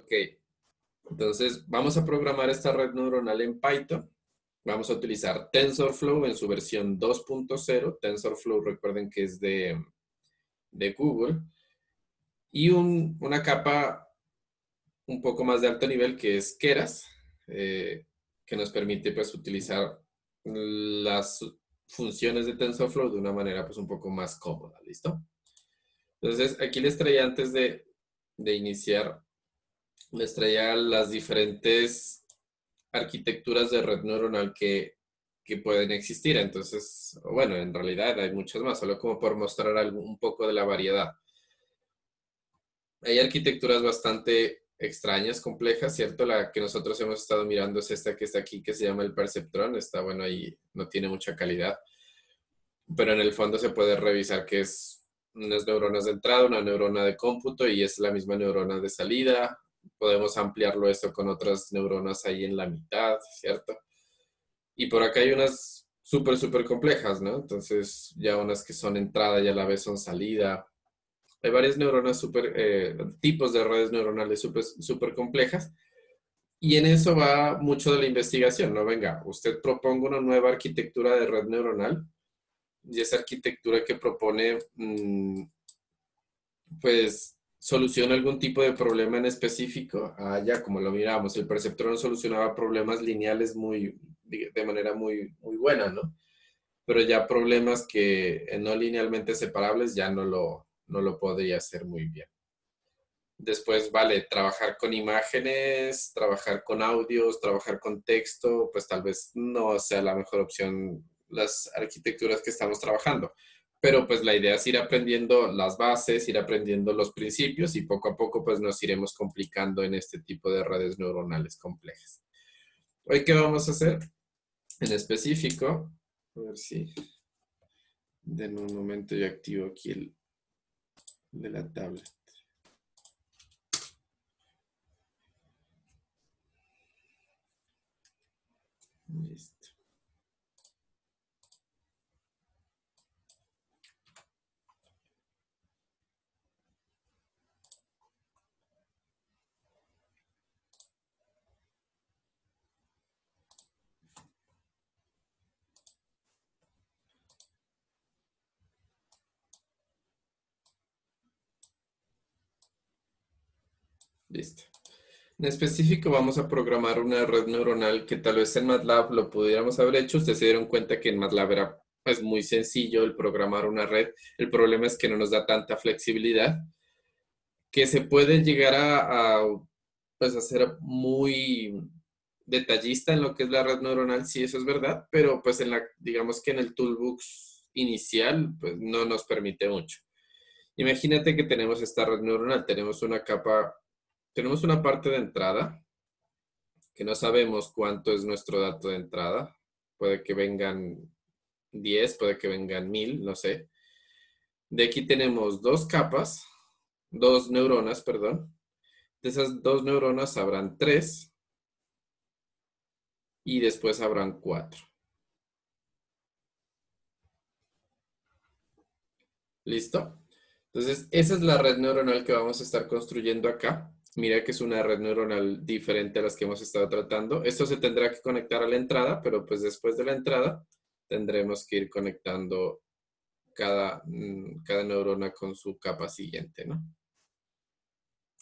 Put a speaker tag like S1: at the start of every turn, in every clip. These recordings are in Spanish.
S1: Ok, entonces vamos a programar esta red neuronal en Python. Vamos a utilizar TensorFlow en su versión 2.0. TensorFlow, recuerden que es de Google. Y una capa un poco más de alto nivel que es Keras, que nos permite pues utilizar las funciones de TensorFlow de una manera pues un poco más cómoda, ¿listo? Entonces aquí les traía antes de iniciar, les traía las diferentes arquitecturas de red neuronal que pueden existir. Entonces, bueno, en realidad hay muchas más, solo como por mostrar un poco de la variedad. Hay arquitecturas bastante extrañas, complejas, ¿cierto? La que nosotros hemos estado mirando es esta que está aquí, que se llama el perceptrón. Está bueno, ahí no tiene mucha calidad, pero en el fondo se puede revisar que es unas neuronas de entrada, una neurona de cómputo y es la misma neurona de salida. Podemos ampliarlo esto con otras neuronas ahí en la mitad, ¿cierto? Y por acá hay unas súper complejas, ¿no? Entonces ya unas que son entrada y a la vez son salida. Hay varias neuronas tipos de redes neuronales súper complejas. Y en eso va mucho de la investigación, ¿no? Venga, usted proponga una nueva arquitectura de red neuronal y esa arquitectura que propone, pues, soluciona algún tipo de problema en específico. Ya como lo miramos, el perceptrón solucionaba problemas lineales de manera muy buena, ¿no? Pero ya problemas que no linealmente separables ya no lo podría hacer muy bien. Después, vale, trabajar con imágenes, trabajar con audios, trabajar con texto, pues tal vez no sea la mejor opción las arquitecturas que estamos trabajando. Pero pues la idea es ir aprendiendo las bases, ir aprendiendo los principios y poco a poco pues nos iremos complicando en este tipo de redes neuronales complejas. Hoy, ¿qué vamos a hacer? En específico, a ver si en un momento yo activo aquí el de la tablet. Listo. Listo. En específico vamos a programar una red neuronal que tal vez en MATLAB lo pudiéramos haber hecho. Ustedes se dieron cuenta que en MATLAB era pues, muy sencillo el programar una red. El problema es que no nos da tanta flexibilidad, que se puede llegar pues, a ser muy detallista en lo que es la red neuronal, sí, eso es verdad, pero pues digamos que en el toolbox inicial pues no nos permite mucho. Imagínate que tenemos esta red neuronal, tenemos una parte de entrada que no sabemos cuánto es nuestro dato de entrada. Puede que vengan 10, puede que vengan 1000, no sé. De aquí tenemos dos neuronas, perdón. De esas dos neuronas habrán 3 y después habrán 4. ¿Listo? Entonces, esa es la red neuronal que vamos a estar construyendo acá. Mira que es una red neuronal diferente a las que hemos estado tratando. Esto se tendrá que conectar a la entrada, pero pues después de la entrada tendremos que ir conectando cada neurona con su capa siguiente, ¿no?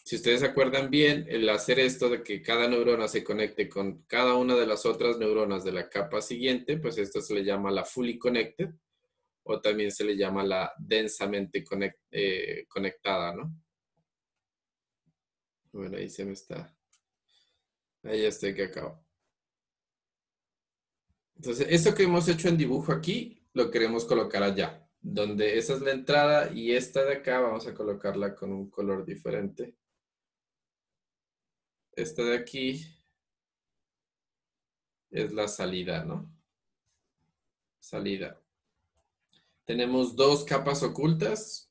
S1: Si ustedes se acuerdan bien, el hacer esto de que cada neurona se conecte con cada una de las otras neuronas de la capa siguiente, pues esto se le llama la fully connected o también se le llama la densamente conectada, ¿no? Bueno, ahí se me está. Ahí ya estoy que acabo. Entonces, esto que hemos hecho en dibujo aquí, lo queremos colocar allá, donde esa es la entrada y esta de acá vamos a colocarla con un color diferente. Esta de aquí es la salida, ¿no? Salida. Tenemos dos capas ocultas,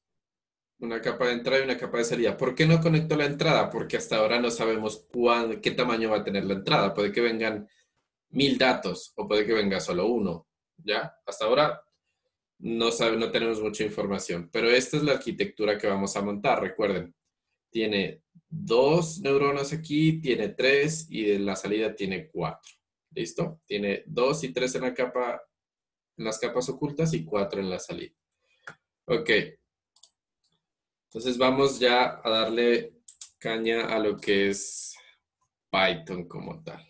S1: una capa de entrada y una capa de salida. ¿Por qué no conecto la entrada? Porque hasta ahora no sabemos qué tamaño va a tener la entrada. Puede que vengan 1000 datos o puede que venga solo uno, ¿ya? Hasta ahora no tenemos mucha información, pero esta es la arquitectura que vamos a montar, recuerden. Tiene 2 neuronas aquí, tiene 3 y en la salida tiene 4. ¿Listo? Tiene 2 y 3 en la capa, en las capas ocultas y 4 en la salida. Ok. Entonces vamos ya a darle caña a lo que es Python como tal.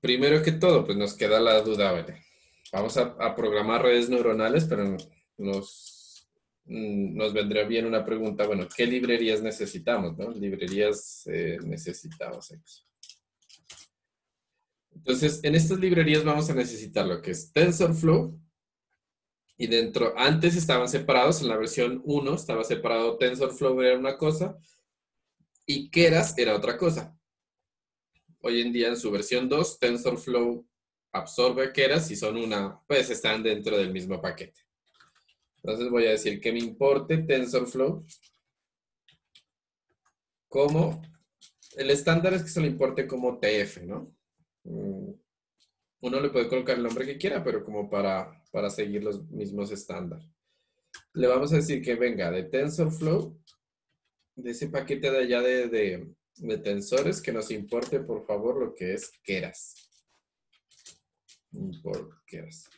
S1: Primero que todo, pues nos queda la duda, ¿vale? Vamos a programar redes neuronales, pero nos vendría bien una pregunta, bueno, ¿qué librerías necesitamos, no? Librerías necesitamos aquí. Entonces, en estas librerías vamos a necesitar lo que es TensorFlow, y dentro, antes estaban separados, en la versión 1 estaba separado TensorFlow era una cosa, y Keras era otra cosa. Hoy en día en su versión 2, TensorFlow absorbe Keras y son una, pues están dentro del mismo paquete. Entonces voy a decir que me importe TensorFlow como, el estándar es que se lo importe como TF, ¿no? Uno le puede colocar el nombre que quiera, pero como para seguir los mismos estándares. Le vamos a decir que venga de TensorFlow, de ese paquete de allá de tensores, que nos importe, por favor, lo que es Keras. Import Keras.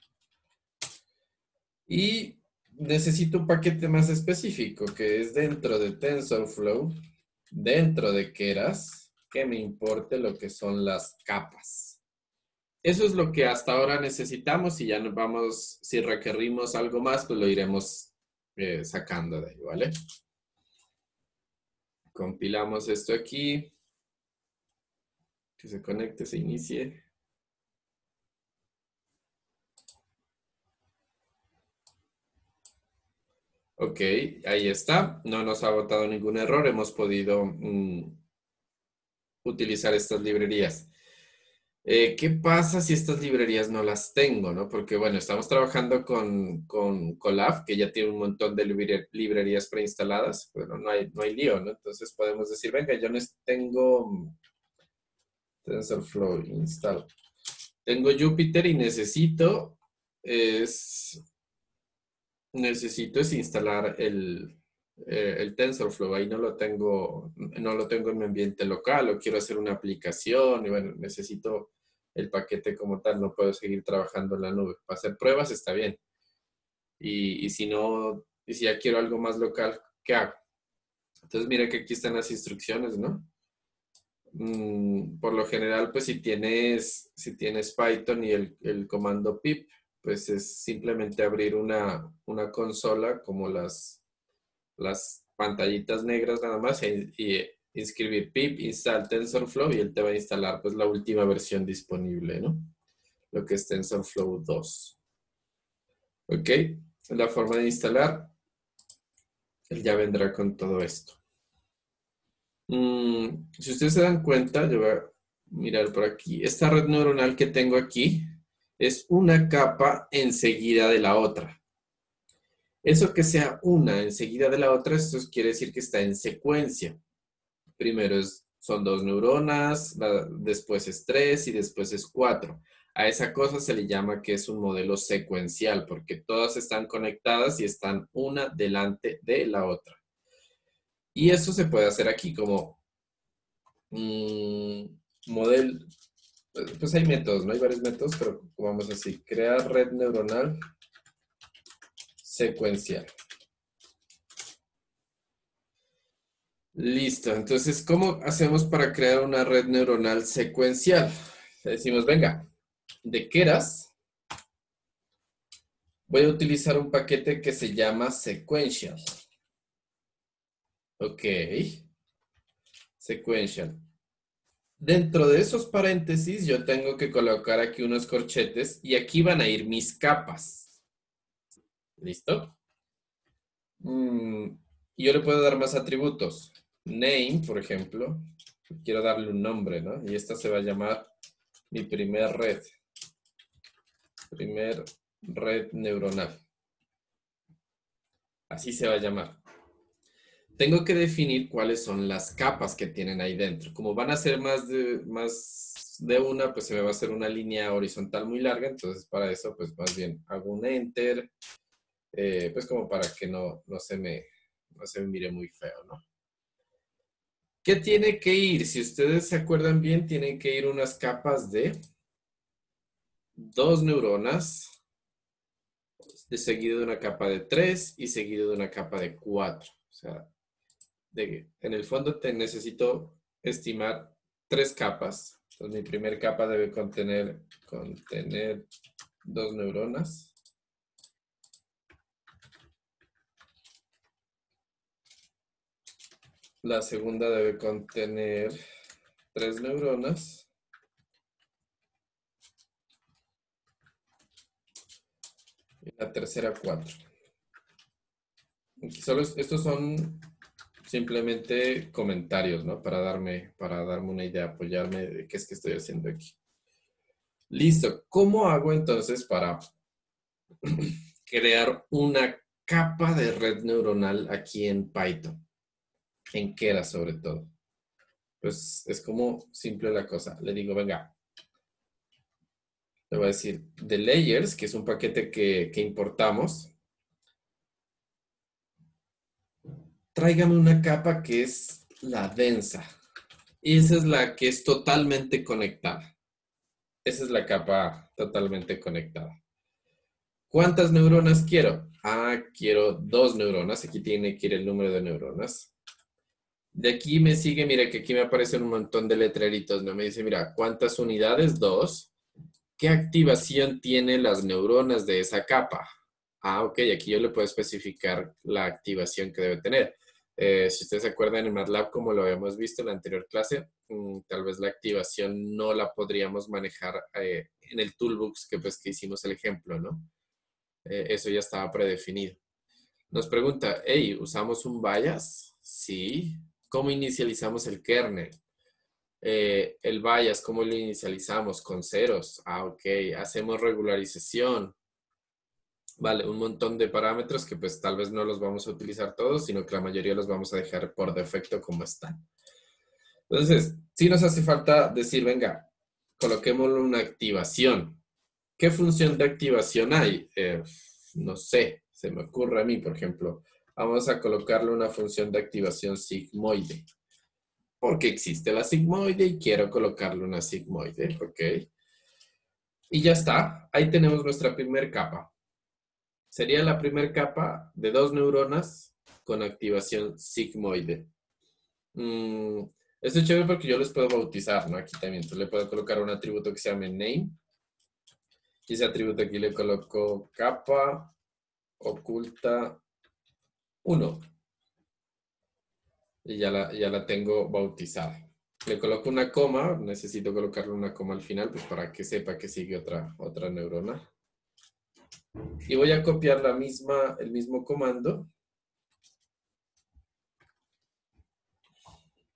S1: Y necesito un paquete más específico, que es dentro de TensorFlow, dentro de Keras, que me importe lo que son las capas. Eso es lo que hasta ahora necesitamos y ya nos vamos, si requerimos algo más, pues lo iremos sacando de ahí, ¿vale? Compilamos esto aquí. Que se conecte, se inicie. Ok, ahí está. No nos ha botado ningún error. Hemos podido utilizar estas librerías. ¿Qué pasa si estas librerías no las tengo, no? Porque, bueno, estamos trabajando con Colab, que ya tiene un montón de librerías preinstaladas. Bueno, no hay lío, ¿no? Entonces podemos decir, venga, yo no tengo TensorFlow install. Tengo Jupyter y necesito instalar el TensorFlow. Ahí no lo tengo en mi ambiente local o quiero hacer una aplicación y bueno, necesito el paquete como tal. No puedo seguir trabajando en la nube. Para hacer pruebas está bien. Y si no, y si ya quiero algo más local, ¿qué hago? Entonces mira que aquí están las instrucciones, ¿no? Por lo general, pues si tienes Python y el comando pip, pues es simplemente abrir una consola como las pantallitas negras nada más y inscribir pip install TensorFlow y él te va a instalar pues la última versión disponible, ¿no? Lo que es TensorFlow 2. ¿Ok? La forma de instalar, él ya vendrá con todo esto. Si ustedes se dan cuenta, yo voy a mirar por aquí. Esta red neuronal que tengo aquí es una capa enseguida de la otra. Eso que sea una enseguida de la otra, esto quiere decir que está en secuencia. Primero son 2 neuronas, después es 3 y después es 4. A esa cosa se le llama que es un modelo secuencial, porque todas están conectadas y están una delante de la otra. Y eso se puede hacer aquí como modelo. Pues hay métodos, ¿no? Hay varios métodos, pero vamos así. Crear red neuronal secuencial. Listo. Entonces, ¿cómo hacemos para crear una red neuronal secuencial? Le decimos, venga, de Keras voy a utilizar un paquete que se llama sequential. Ok. Sequential. Dentro de esos paréntesis, yo tengo que colocar aquí unos corchetes y aquí van a ir mis capas. ¿Listo? Yo le puedo dar más atributos. Name, por ejemplo. Quiero darle un nombre, ¿no? Y esta se va a llamar mi primer red. Primer red neuronal. Así se va a llamar. Tengo que definir cuáles son las capas que tienen ahí dentro. Como van a ser más de una, pues se me va a hacer una línea horizontal muy larga. Entonces, para eso, pues más bien hago un enter. Pues como para que no se me no se mire muy feo, ¿no? ¿Qué tiene que ir? Si ustedes se acuerdan bien, tienen que ir unas capas de 2 neuronas, de seguido de una capa de 3 y seguido de una capa de 4. O sea, en el fondo te necesito estimar 3 capas. Entonces mi primer capa debe contener 2 neuronas. La segunda debe contener 3 neuronas. Y la tercera 4. Estos son simplemente comentarios, ¿no? Para darme una idea, apoyarme de qué es que estoy haciendo aquí. Listo. ¿Cómo hago entonces para crear una capa de red neuronal aquí en Python? En Keras sobre todo. Pues es como simple la cosa. Le digo, venga, le voy a decir de layers, que es un paquete que importamos. Tráigame una capa que es la densa. Y esa es la que es totalmente conectada. Esa es la capa totalmente conectada. ¿Cuántas neuronas quiero? Quiero 2 neuronas. Aquí tiene que ir el número de neuronas. De aquí me sigue, mira que aquí me aparecen un montón de letreritos, ¿no? Me dice, mira, ¿cuántas unidades? 2. ¿Qué activación tienen las neuronas de esa capa? Ok, aquí yo le puedo especificar la activación que debe tener. Si ustedes se acuerdan en MATLAB, como lo habíamos visto en la anterior clase, tal vez la activación no la podríamos manejar en el toolbox que hicimos el ejemplo, ¿no? Eso ya estaba predefinido. Nos pregunta, hey, ¿usamos un bias? Sí. ¿Cómo inicializamos el kernel? El bias, ¿cómo lo inicializamos? Con ceros. Ok. Hacemos regularización. Vale, un montón de parámetros que pues tal vez no los vamos a utilizar todos, sino que la mayoría los vamos a dejar por defecto como están. Entonces, sí nos hace falta decir, venga, coloquémosle una activación. ¿Qué función de activación hay? No sé, se me ocurre a mí, por ejemplo. Vamos a colocarle una función de activación sigmoide. Porque existe la sigmoide y quiero colocarle una sigmoide, ¿ok? Y ya está, ahí tenemos nuestra primera capa. Sería la primera capa de 2 neuronas con activación sigmoide. Esto es chévere porque yo les puedo bautizar, ¿no? Aquí también. Entonces le puedo colocar un atributo que se llame name. Y ese atributo aquí le coloco capa oculta 1. Y ya la tengo bautizada. Le coloco una coma, necesito colocarle una coma al final, pues para que sepa que sigue otra neurona. Y voy a copiar el mismo comando.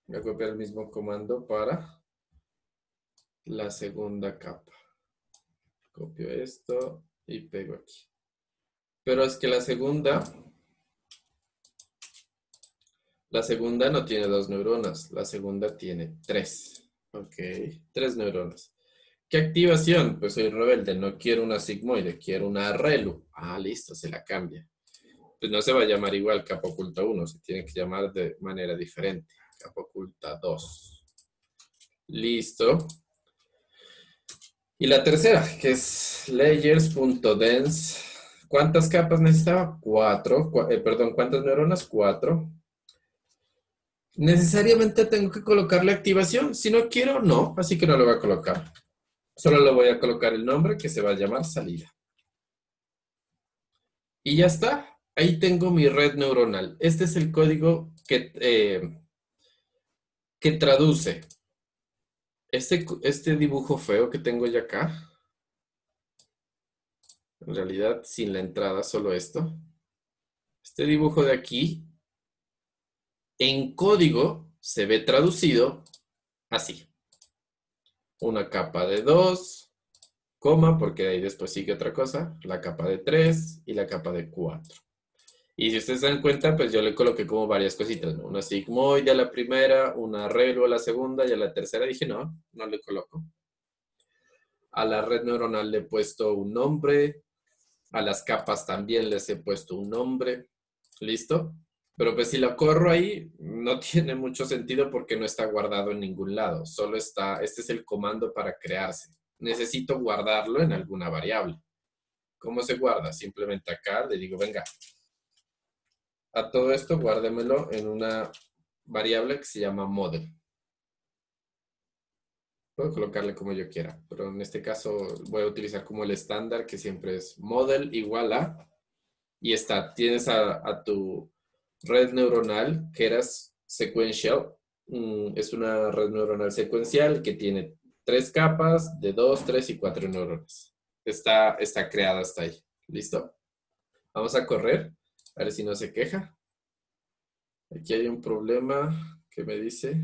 S1: Voy a copiar el mismo comando para la segunda capa. Copio esto y pego aquí. Pero es que la segunda no tiene 2 neuronas, la segunda tiene 3. Ok, 3 neuronas. ¿Qué activación? Pues soy rebelde, no quiero una sigmoide, quiero una relu. Listo, se la cambia. Pues no se va a llamar igual capa oculta 1, se tiene que llamar de manera diferente. Capa oculta 2. Listo. Y la tercera, que es layers.dense. ¿Cuántas capas necesitaba? 4. Perdón, ¿cuántas neuronas? 4. ¿Necesariamente tengo que colocarle activación? Si no quiero, no. Así que no lo voy a colocar. Solo le voy a colocar el nombre que se va a llamar salida. Y ya está. Ahí tengo mi red neuronal. Este es el código que traduce este dibujo feo que tengo ya acá. En realidad, sin la entrada, solo esto. Este dibujo de aquí, en código, se ve traducido así. Una capa de 2, coma, porque ahí después sigue otra cosa, la capa de 3 y la capa de 4. Y si ustedes se dan cuenta, pues yo le coloqué como varias cositas, ¿no? Una sigmoide a la primera, una relu a la segunda y a la tercera dije, no le coloco. A la red neuronal le he puesto un nombre, a las capas también les he puesto un nombre. ¿Listo? Pero pues si lo corro ahí, no tiene mucho sentido porque no está guardado en ningún lado. Solo está, este es el comando para crearse. Necesito guardarlo en alguna variable. ¿Cómo se guarda? Simplemente acá le digo, venga, a todo esto guárdemelo en una variable que se llama model. Puedo colocarle como yo quiera, pero en este caso voy a utilizar como el estándar que siempre es model igual a, y está, tienes a tu red neuronal que era sequential. Es una red neuronal secuencial que tiene 3 capas de 2, 3 y 4 neuronas. Está creada hasta ahí. ¿Listo? Vamos a correr, a ver si no se queja. Aquí hay un problema que me dice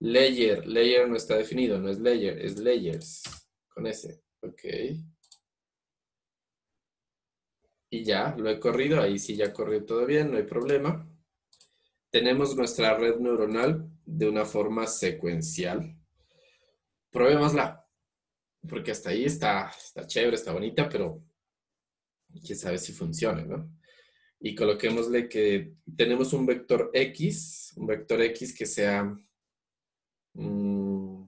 S1: layer. Layer no está definido, no es layer, es layers. Con ese. Ok. Y ya, lo he corrido. Ahí sí ya corrió todo bien, no hay problema. Tenemos nuestra red neuronal de una forma secuencial. Probémosla, porque hasta ahí está chévere, está bonita, pero quién sabe si funciona, ¿no? Y coloquémosle que tenemos un vector X que mm,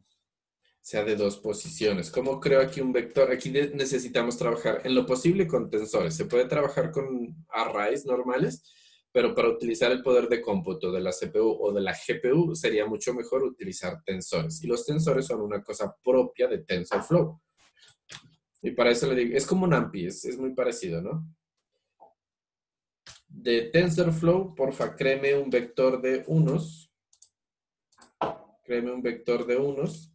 S1: sea de 2 posiciones. ¿Cómo creo aquí un vector? Aquí necesitamos trabajar en lo posible con tensores. Se puede trabajar con arrays normales, pero para utilizar el poder de cómputo de la CPU o de la GPU sería mucho mejor utilizar tensores. Y los tensores son una cosa propia de TensorFlow. Y para eso le digo, es como un AMPI, es muy parecido, ¿no? De TensorFlow, porfa, créeme un vector de unos. Créeme un vector de unos.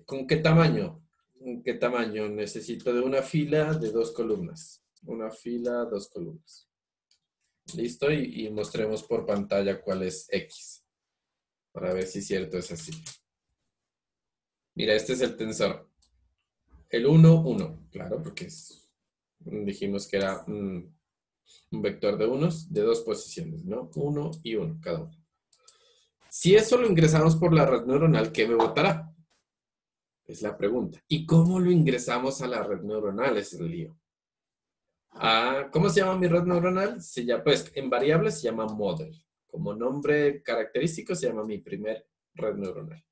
S1: ¿Con qué tamaño? ¿Con qué tamaño? Necesito de una fila de 2 columnas. Una fila, 2 columnas. ¿Listo? Y mostremos por pantalla cuál es X. Para ver si cierto es así. Mira, este es el tensor. El 1, 1. Claro, porque dijimos que era un vector de unos de 2 posiciones, ¿no? 1 y 1, cada uno. Si eso lo ingresamos por la red neuronal, ¿qué me botará? Es la pregunta. ¿Y cómo lo ingresamos a la red neuronal? Es el lío. ¿Cómo se llama mi red neuronal? Pues en variables se llama model. Como nombre característico se llama mi primer red neuronal.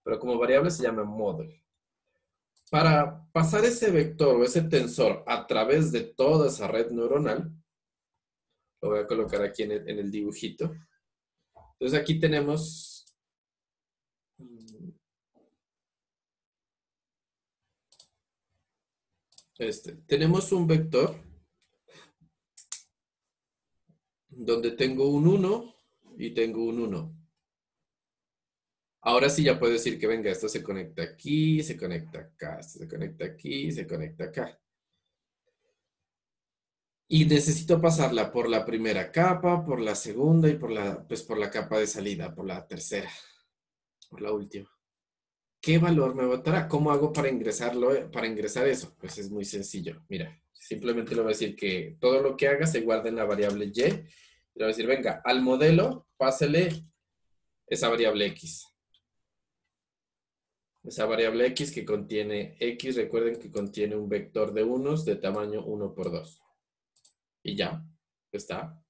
S1: Pero como variable se llama model. Para pasar ese vector o ese tensor a través de toda esa red neuronal, lo voy a colocar aquí en el dibujito. Entonces aquí tenemos tenemos un vector donde tengo un 1 y tengo un 1. Ahora sí ya puedo decir que venga, esto se conecta aquí, se conecta acá, esto se conecta aquí, se conecta acá. Y necesito pasarla por la primera capa, por la segunda y por la capa de salida, por la tercera, por la última. ¿Qué valor me botará? ¿Cómo hago para ingresarlo, para ingresar eso? Pues es muy sencillo. Mira, simplemente le voy a decir que todo lo que haga se guarda en la variable y. Le voy a decir, venga, al modelo, pásele esa variable X. Esa variable X que contiene X, recuerden que contiene un vector de unos de tamaño 1 por 2. Y ya, está.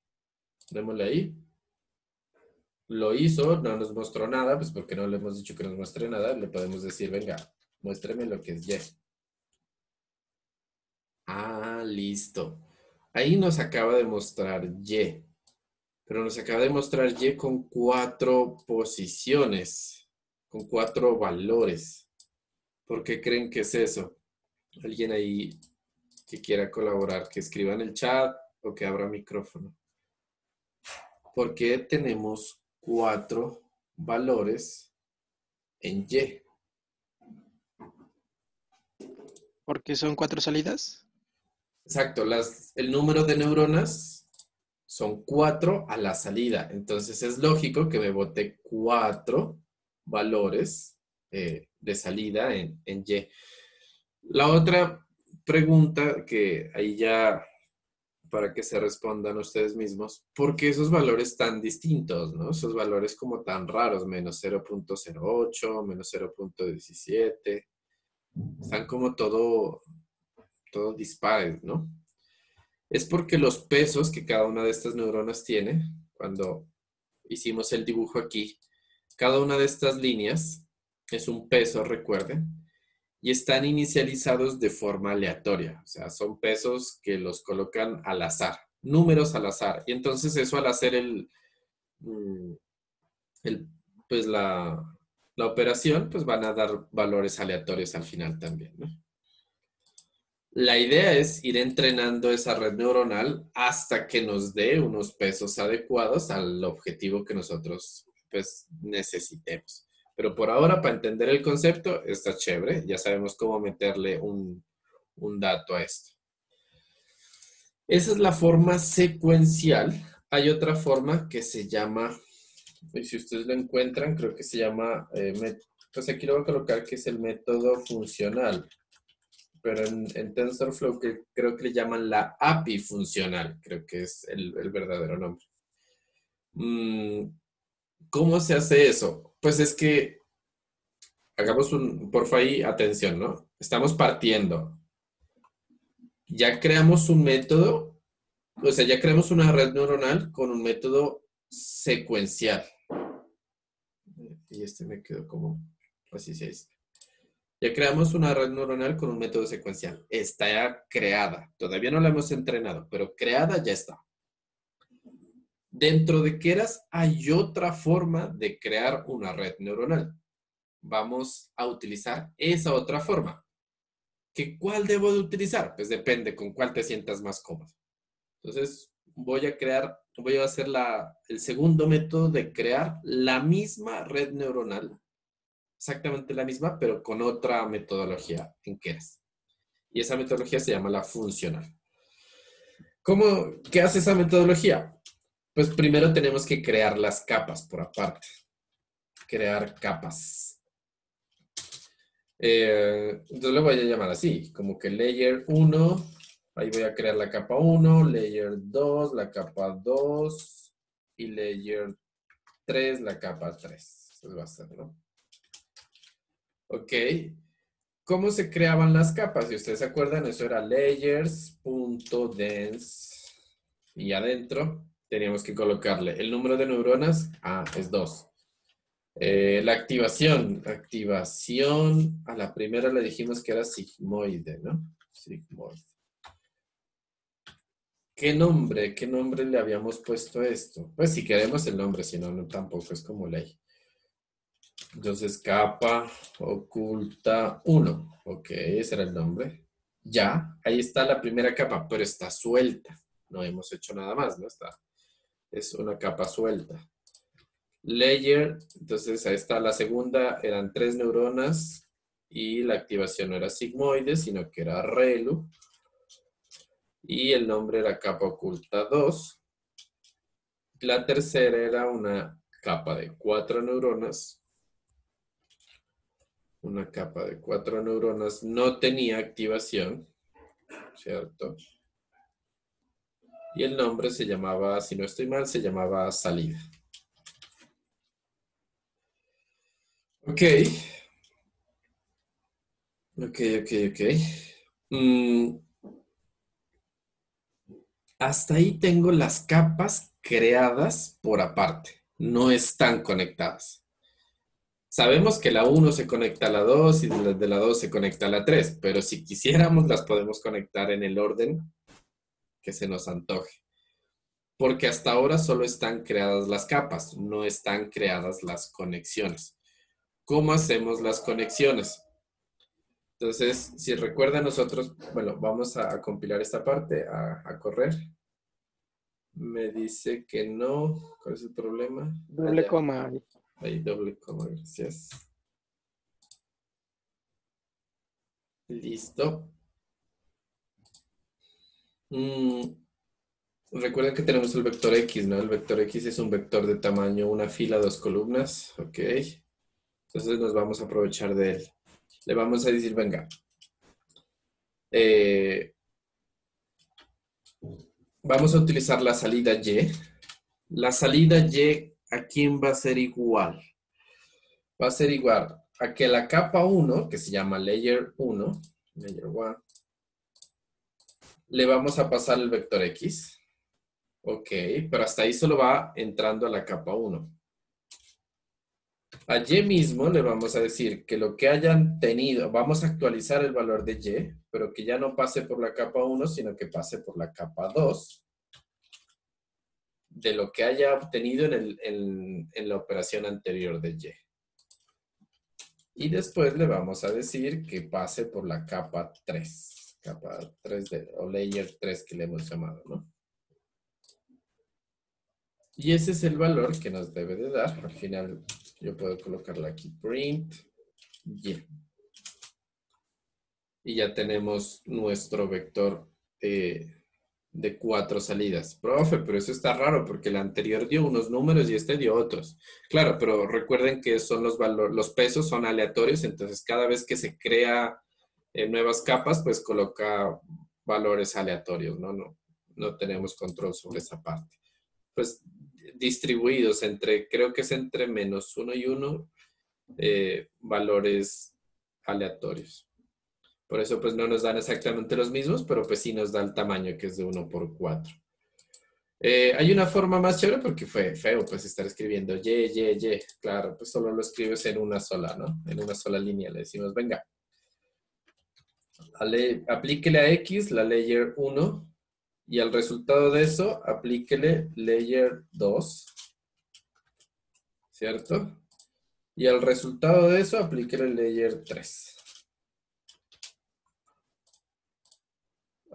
S1: Démosle ahí. Lo hizo, no nos mostró nada, pues porque no le hemos dicho que nos muestre nada. Le podemos decir, venga, muéstreme lo que es Y. Listo. Ahí nos acaba de mostrar Y. Pero nos acaba de mostrar Y con 4 posiciones, con 4 valores. ¿Por qué creen que es eso? ¿Alguien ahí que quiera colaborar, que escriba en el chat o que abra micrófono? ¿Por qué tenemos 4 valores en Y?
S2: Porque son 4 salidas.
S1: Exacto, el número de neuronas son 4 a la salida. Entonces es lógico que me bote 4 valores de salida en Y. La otra pregunta que ahí ya para que se respondan ustedes mismos, ¿por qué esos valores tan distintos, ¿no? Esos valores como tan raros, menos 0.08, menos 0.17, están como todo dispares, ¿no? Es porque los pesos que cada una de estas neuronas tiene, cuando hicimos el dibujo aquí, cada una de estas líneas es un peso, recuerden, y están inicializados de forma aleatoria. O sea, son pesos que los colocan al azar, números al azar. Y entonces eso al hacer mm, el, pues la operación, pues van a dar valores aleatorios al final también, ¿no? La idea es ir entrenando esa red neuronal hasta que nos dé unos pesos adecuados al objetivo que nosotros pues necesitemos. Pero por ahora, para entender el concepto, está chévere. Ya sabemos cómo meterle un dato a esto. Esa es la forma secuencial. Hay otra forma que se llama, y si ustedes lo encuentran, creo que se llama, pues aquí lo voy a colocar que es el método funcional. Pero en TensorFlow creo que le llaman la API funcional, creo que es el verdadero nombre. ¿Cómo se hace eso? Pues es que hagamos porfa ahí, atención, ¿no? Estamos partiendo. Ya creamos un método, o sea, ya creamos una red neuronal con un método secuencial. Y este me quedó como, así se dice. Ya creamos una red neuronal con un método secuencial. Está ya creada. Todavía no la hemos entrenado, pero creada ya está. Dentro de Keras hay otra forma de crear una red neuronal. Vamos a utilizar esa otra forma. ¿Cuál debo de utilizar? Pues depende con cuál te sientas más cómodo. Entonces voy a hacer el segundo método de crear la misma red neuronal, exactamente la misma, pero con otra metodología en Keras. Y esa metodología se llama la funcional. ¿Qué hace esa metodología? Pues primero tenemos que crear las capas por aparte. Crear capas. Entonces le voy a llamar así, como que layer 1, ahí voy a crear la capa 1, layer 2, la capa 2 y layer 3, la capa 3. Eso va a ser, ¿no? Ok. ¿Cómo se creaban las capas? Si ustedes se acuerdan, eso era layers.dense y adentro teníamos que colocarle el número de neuronas, es 2. La activación a la primera le dijimos que era sigmoide, ¿no? Sigmoide. ¿Qué nombre le habíamos puesto a esto? Pues si queremos el nombre, si no, tampoco es como ley. Entonces, capa oculta 1. Ok, ese era el nombre. Ya, ahí está la primera capa, pero está suelta. No hemos hecho nada más, ¿no? Es una capa suelta. Layer, entonces ahí está la segunda, eran 3 neuronas y la activación no era sigmoide, sino que era ReLU. Y el nombre era capa oculta 2. La tercera era una capa de 4 neuronas. Una capa de 4 neuronas no tenía activación, ¿cierto? Y el nombre se llamaba, si no estoy mal, se llamaba salida. Ok. Ok. Hasta ahí tengo las capas creadas por aparte. No están conectadas. Sabemos que la 1 se conecta a la 2 y de la 2 se conecta a la 3, pero si quisiéramos las podemos conectar en el orden que se nos antoje. Porque hasta ahora solo están creadas las capas, no están creadas las conexiones. ¿Cómo hacemos las conexiones? Entonces, si recuerdan nosotros, bueno, vamos a compilar esta parte, a correr. Me dice que no. ¿Cuál es el problema?
S2: Doble coma.
S1: Ahí, doble coma, gracias. Listo. Recuerden que tenemos el vector X, ¿no? El vector X es un vector de tamaño una fila, 2 columnas. Ok. Entonces nos vamos a aprovechar de él. Le vamos a decir, venga. Vamos a utilizar la salida Y. La salida Y, ¿a quién va a ser igual? Va a ser igual a que la capa 1, que se llama layer 1, layer 1, Le vamos a pasar el vector X. Ok, pero hasta ahí solo va entrando a la capa 1. A Y mismo le vamos a decir que lo que hayan tenido, vamos a actualizar el valor de Y, pero que ya no pase por la capa 1, sino que pase por la capa 2 de lo que haya obtenido en la operación anterior de Y. Y después le vamos a decir que pase por la capa 3. Capa 3 o layer 3 que le hemos llamado, ¿no? Y ese es el valor que nos debe de dar. Al final yo puedo colocarle aquí print Y. Y ya tenemos nuestro vector de 4 salidas. Profe, pero eso está raro porque el anterior dio unos números y este dio otros. Claro, pero recuerden que son los valores, los pesos son aleatorios, entonces cada vez que se crea nuevas capas, pues coloca valores aleatorios, ¿no? No tenemos control sobre esa parte. Pues distribuidos entre, creo que es entre -1 y 1, valores aleatorios. Por eso pues no nos dan exactamente los mismos, pero pues sí nos da el tamaño que es de 1 por 4. Hay una forma más chévere porque fue feo pues estar escribiendo Y. Claro, pues solo lo escribes en una sola, ¿no? En una sola línea. Le decimos, venga, aplíquele a X la layer 1 y al resultado de eso aplíquele layer 2, ¿cierto? Y al resultado de eso aplíquele layer 3.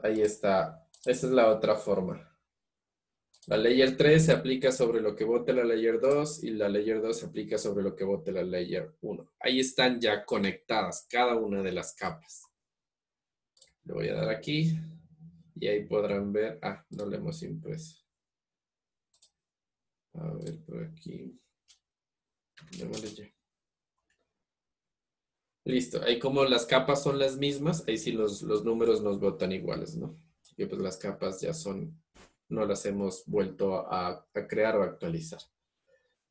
S1: Ahí está. Esa es la otra forma. La layer 3 se aplica sobre lo que vote la layer 2 y la layer 2 se aplica sobre lo que vote la layer 1. Ahí están ya conectadas cada una de las capas. Le voy a dar aquí y ahí podrán ver. Ah, no le hemos impreso. A ver, por aquí. Démosle ya. Listo. Ahí como las capas son las mismas, ahí sí los números nos votan iguales, ¿no? Y pues las capas ya son, no las hemos vuelto a crear o actualizar.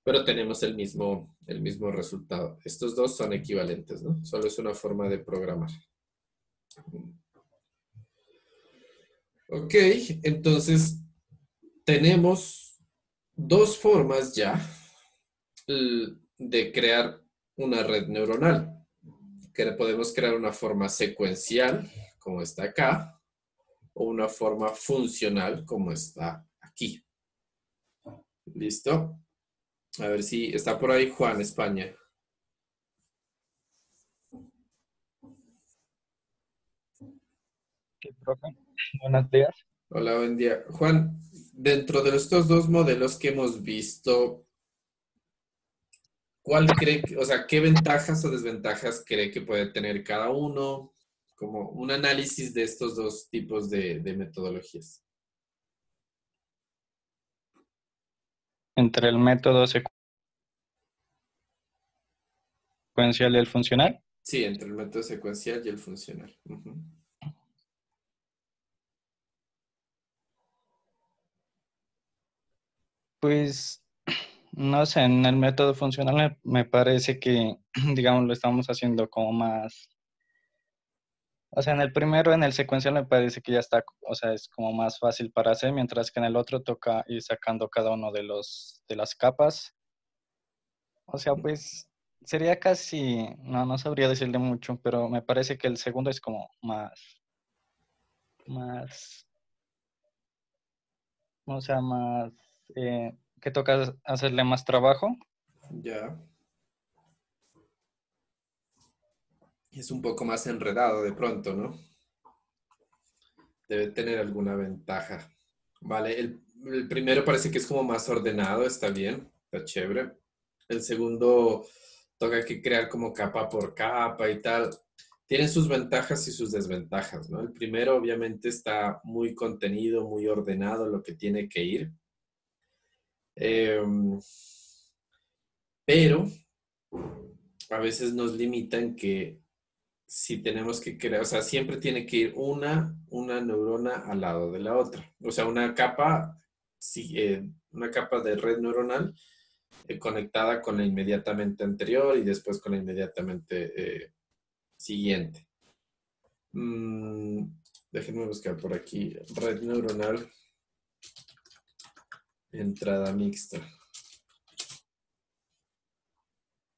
S1: Pero tenemos el mismo resultado. Estos dos son equivalentes, ¿no? Solo es una forma de programar. Ok, entonces tenemos dos formas ya de crear una red neuronal. Que podemos crear una forma secuencial, como está acá, o una forma funcional, como está aquí. ¿Listo? A ver si está por ahí Juan, España.
S3: Sí, profe. Buenos días.
S1: Hola, buen día. Juan, dentro de estos dos modelos que hemos visto, ¿cuál cree que, o sea, qué ventajas o desventajas cree que puede tener cada uno? Como un análisis de estos dos tipos de metodologías.
S3: Entre el método secuencial y el funcional,
S1: Sí, entre el método secuencial y el funcional. Ujú.
S3: pues no sé, en el método funcional me parece que, digamos, lo estamos haciendo como más, o sea, en el primero, en el secuencial me parece que ya está, o sea, es como más fácil para hacer, mientras que en el otro toca ir sacando cada uno de las capas. O sea, pues sería casi, no sabría decirle mucho, pero me parece que el segundo es como más, o sea, más, que toca hacerle más trabajo.
S1: Ya. Es un poco más enredado de pronto, ¿no? Debe tener alguna ventaja. Vale, el primero parece que es como más ordenado, está bien, está chévere. El segundo toca que crear como capa por capa y tal. Tiene sus ventajas y sus desventajas, ¿no? El primero obviamente está muy contenido, muy ordenado lo que tiene que ir. Pero a veces nos limitan que si tenemos que crear, o sea, siempre tiene que ir una neurona al lado de la otra. O sea, una capa, una capa de red neuronal conectada con la inmediatamente anterior y después con la inmediatamente siguiente. Mm, Déjenme buscar por aquí. Red neuronal. Entrada mixta.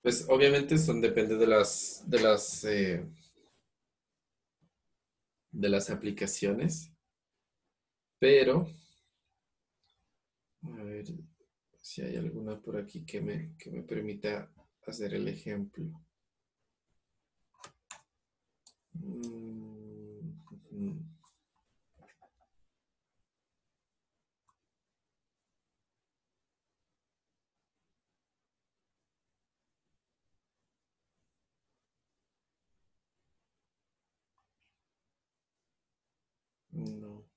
S1: Pues obviamente depende de las aplicaciones, pero a ver si hay alguna por aquí que me permita hacer el ejemplo. No.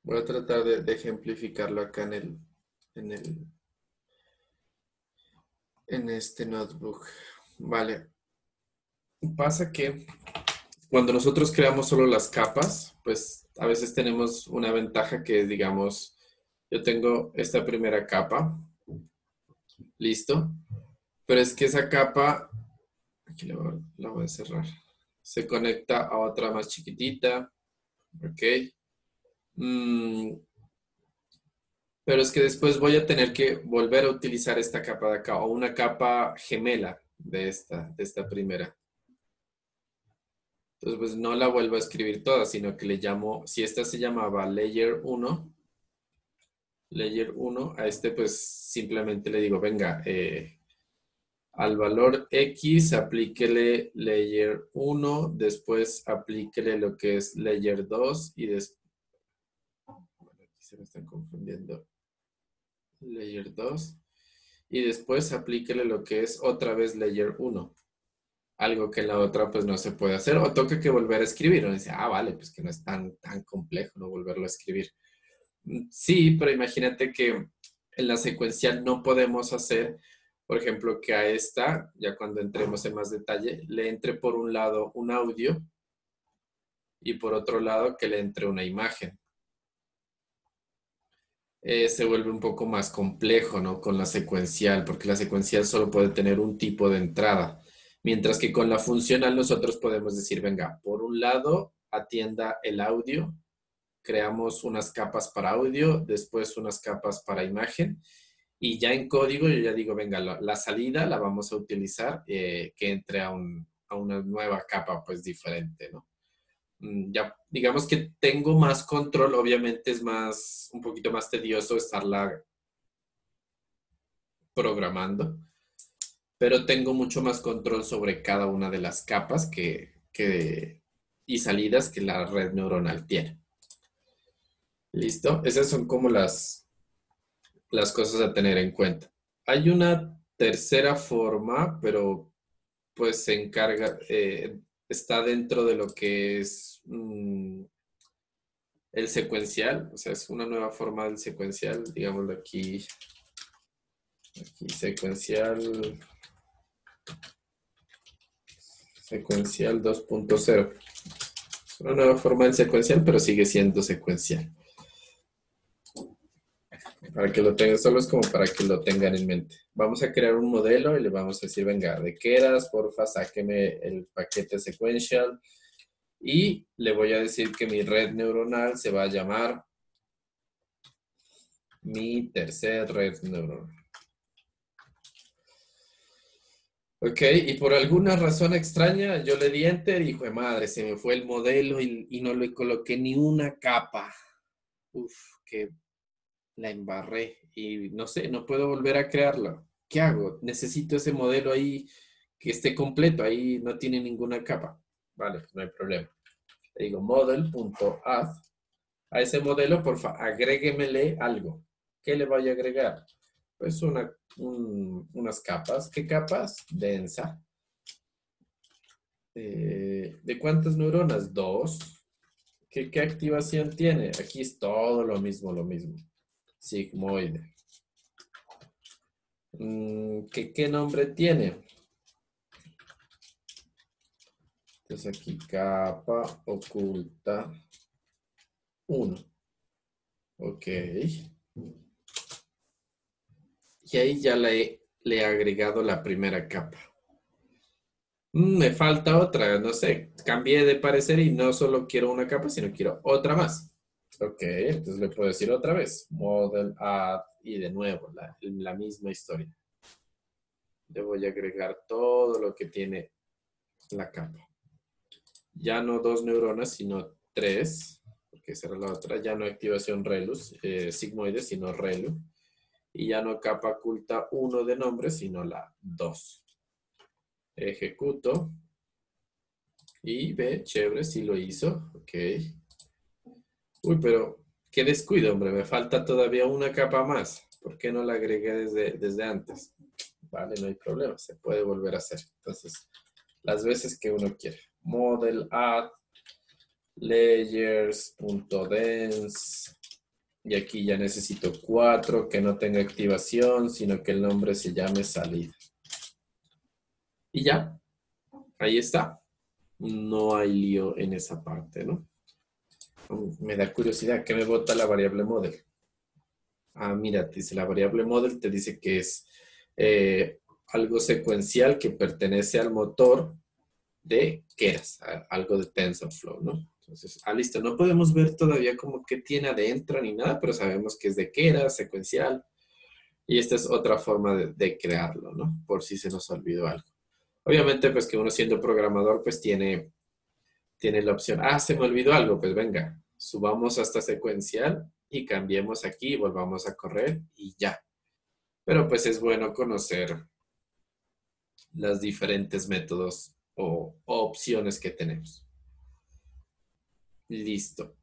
S1: Voy a tratar de ejemplificarlo acá en el, en este notebook. Vale. Pasa que cuando nosotros creamos solo las capas, pues a veces tenemos una ventaja que, digamos, yo tengo esta primera capa, listo, pero es que esa capa, aquí la voy a cerrar, se conecta a otra más chiquitita, ok. Pero es que después voy a tener que volver a utilizar esta capa de acá o una capa gemela de esta primera. Entonces, pues no la vuelvo a escribir toda, sino que le llamo, si esta se llamaba layer 1, a este pues simplemente le digo, venga, al valor X aplíquele layer 1, después aplíquele lo que es layer 2 y después, bueno, aquí se me están confundiendo, layer 2 y después aplíquele lo que es otra vez layer 1. Algo que en la otra pues no se puede hacer o toca que volver a escribir. Uno dice, vale, pues que no es tan complejo no volverlo a escribir. Sí, pero imagínate que en la secuencial no podemos hacer, por ejemplo, que a esta, ya cuando entremos en más detalle, le entre por un lado un audio y por otro lado que le entre una imagen. Se vuelve un poco más complejo, ¿no? Con la secuencial, porque la secuencial solo puede tener un tipo de entrada. Mientras que con la funcional nosotros podemos decir, venga, por un lado atienda el audio, creamos unas capas para audio, después unas capas para imagen y ya en código yo ya digo, venga, la salida la vamos a utilizar que entre a una nueva capa pues diferente, ¿no? Ya digamos que tengo más control, obviamente es un poquito más tedioso estarla programando, pero tengo mucho más control sobre cada una de las capas y salidas que la red neuronal tiene. ¿Listo? Esas son como las cosas a tener en cuenta. Hay una tercera forma, pero pues se encarga, está dentro de lo que es el secuencial, o sea, es una nueva forma del secuencial, digámoslo aquí secuencial 2.0. Es una nueva forma del secuencial, pero sigue siendo secuencial. Para que lo tengan, solo es como para que lo tengan en mente. Vamos a crear un modelo y le vamos a decir, venga, de keras, porfa, sáqueme el paquete sequential. Y le voy a decir que mi red neuronal se va a llamar mi tercer red neuronal. Ok, y por alguna razón extraña, yo le di enter y fue madre, se me fue el modelo y no le coloqué ni una capa. Uf, que la embarré y no sé, no puedo volver a crearlo. ¿Qué hago? Necesito ese modelo ahí que esté completo, ahí no tiene ninguna capa. Vale, pues no hay problema. Le digo model.add. A ese modelo, porfa, agréguemele algo. ¿Qué le voy a agregar? Pues unas capas. ¿Qué capas? Densa. ¿De cuántas neuronas? 2. ¿Qué activación tiene? Aquí es todo lo mismo, Sigmoide. ¿Qué nombre tiene? Entonces aquí capa oculta 1. Ok. Y ahí ya le he agregado la primera capa. Me falta otra, no sé, cambié de parecer y no solo quiero una capa, sino quiero otra más. Ok, entonces le puedo decir otra vez, model add y de nuevo la misma historia. Le voy a agregar todo lo que tiene la capa. Ya no 2 neuronas, sino 3, porque esa era la otra. Ya no activación relus, sigmoide, sino relu. Y ya no capa oculta 1 de nombre, sino la 2. Ejecuto. Y ve, chévere, sí lo hizo. Ok. Uy, pero qué descuido, hombre. Me falta todavía una capa más. ¿Por qué no la agregué desde antes? Vale, no hay problema. Se puede volver a hacer. Entonces, las veces que uno quiera. Model add layers.dense. Y aquí ya necesito 4 que no tenga activación, sino que el nombre se llame salida. Y ya, ahí está. No hay lío en esa parte, ¿no? Me da curiosidad, ¿qué me bota la variable model? Ah, mira, dice la variable model, te dice que es algo secuencial que pertenece al motor de Keras, algo de TensorFlow, ¿no? Entonces, listo, no podemos ver todavía como qué tiene adentro ni nada, pero sabemos que es de Keras, secuencial, y esta es otra forma de crearlo, ¿no? Por si se nos olvidó algo. Obviamente, pues que uno siendo programador, pues tiene la opción, se me olvidó algo, pues venga, subamos hasta secuencial y cambiemos aquí y volvamos a correr y ya. Pero pues es bueno conocer los diferentes métodos o opciones que tenemos. Listo.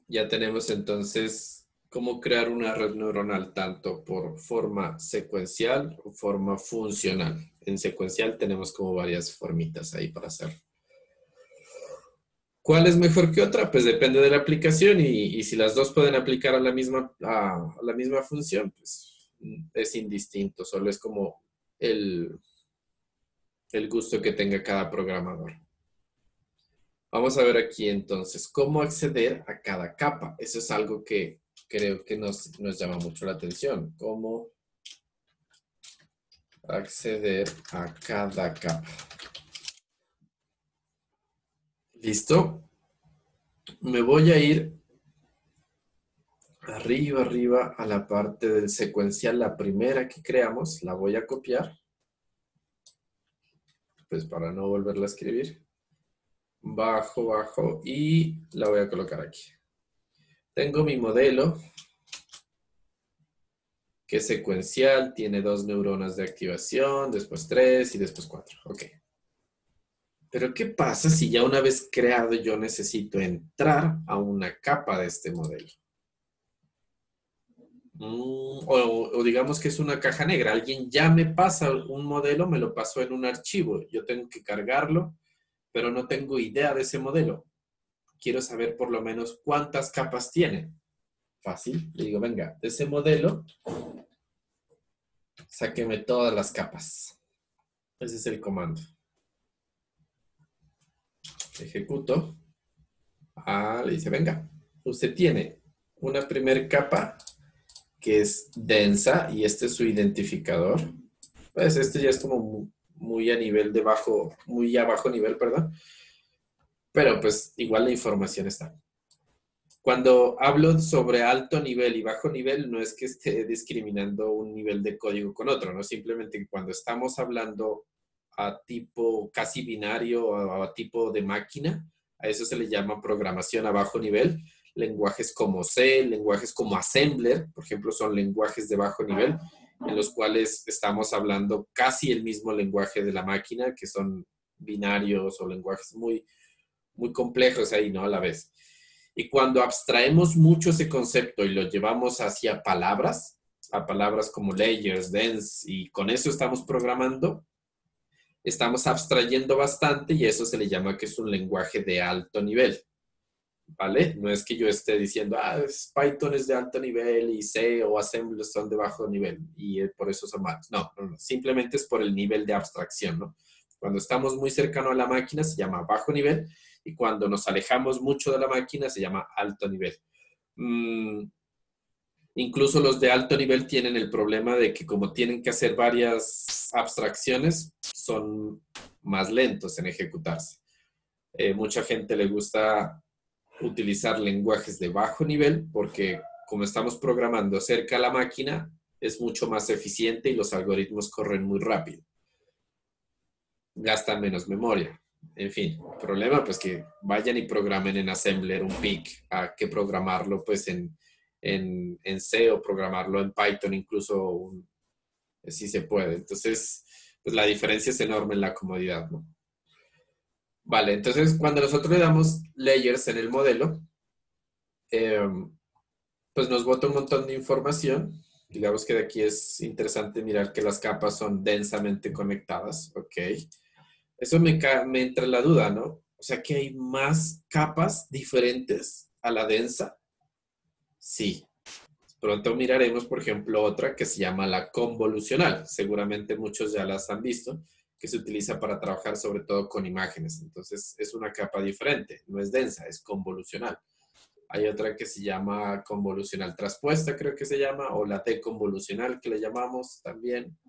S1: Ya tenemos entonces cómo crear una red neuronal tanto por forma secuencial o forma funcional. En secuencial tenemos como varias formitas ahí para hacer. ¿Cuál es mejor que otra? Pues depende de la aplicación y si las dos pueden aplicar a la misma función, pues es indistinto, solo es como el gusto que tenga cada programador. Vamos a ver aquí entonces, cómo acceder a cada capa. Eso es algo que creo que nos llama mucho la atención. Cómo acceder a cada capa. ¿Listo? Me voy a ir arriba a la parte del secuencial, la primera que creamos, la voy a copiar. Pues para no volverla a escribir. Bajo y la voy a colocar aquí. Tengo mi modelo que es secuencial, tiene 2 neuronas de activación, después 3 y después 4. Ok. Pero ¿qué pasa si ya una vez creado yo necesito entrar a una capa de este modelo? O digamos que es una caja negra. Alguien ya me pasa un modelo, me lo pasó en un archivo. Yo tengo que cargarlo, pero no tengo idea de ese modelo. Quiero saber por lo menos cuántas capas tiene. Fácil. Le digo, venga, de ese modelo, sáqueme todas las capas. Ese es el comando. Ejecuto. Le dice, venga, usted tiene una primer capa que es densa y este es su identificador. Pues este ya es como muy a nivel de bajo, muy a bajo nivel, perdón. Pero pues igual la información está. Cuando hablo sobre alto nivel y bajo nivel, no es que esté discriminando un nivel de código con otro, ¿no? Simplemente que cuando estamos hablando a tipo casi binario o a tipo de máquina, a eso se le llama programación a bajo nivel. Lenguajes como C, lenguajes como Assembler, por ejemplo, son lenguajes de bajo nivel, en los cuales estamos hablando casi el mismo lenguaje de la máquina, que son binarios o lenguajes muy, muy complejos ahí, ¿no? A la vez. Y cuando abstraemos mucho ese concepto y lo llevamos hacia palabras, a palabras como layers, dense, y con eso estamos programando, estamos abstrayendo bastante y eso se le llama que es un lenguaje de alto nivel, ¿vale? No es que yo esté diciendo, Python es de alto nivel y C o Assembler son de bajo nivel y por eso son malos. No, simplemente es por el nivel de abstracción, ¿no? Cuando estamos muy cercano a la máquina se llama bajo nivel y cuando nos alejamos mucho de la máquina se llama alto nivel. Incluso los de alto nivel tienen el problema de que como tienen que hacer varias abstracciones, son más lentos en ejecutarse. Mucha gente le gusta utilizar lenguajes de bajo nivel porque como estamos programando cerca a la máquina, es mucho más eficiente y los algoritmos corren muy rápido. Gastan menos memoria. En fin, el problema pues que vayan y programen en Assembler un PIC, a que programarlo pues en C o programarlo en Python incluso sí se puede. Entonces, pues la diferencia es enorme en la comodidad, ¿no? Vale, entonces cuando nosotros le damos layers en el modelo, eh, pues nos bota un montón de información. Digamos que de aquí es interesante mirar que las capas son densamente conectadas, ¿ok? Eso me entra la duda, ¿no? O sea que hay más capas diferentes a la densa. Sí. Pronto miraremos, por ejemplo, otra que se llama la convolucional. Seguramente muchos ya las han visto, que se utiliza para trabajar sobre todo con imágenes. Entonces es una capa diferente, no es densa, es convolucional. Hay otra que se llama convolucional traspuesta, creo que se llama, o la deconvolucional que le llamamos también.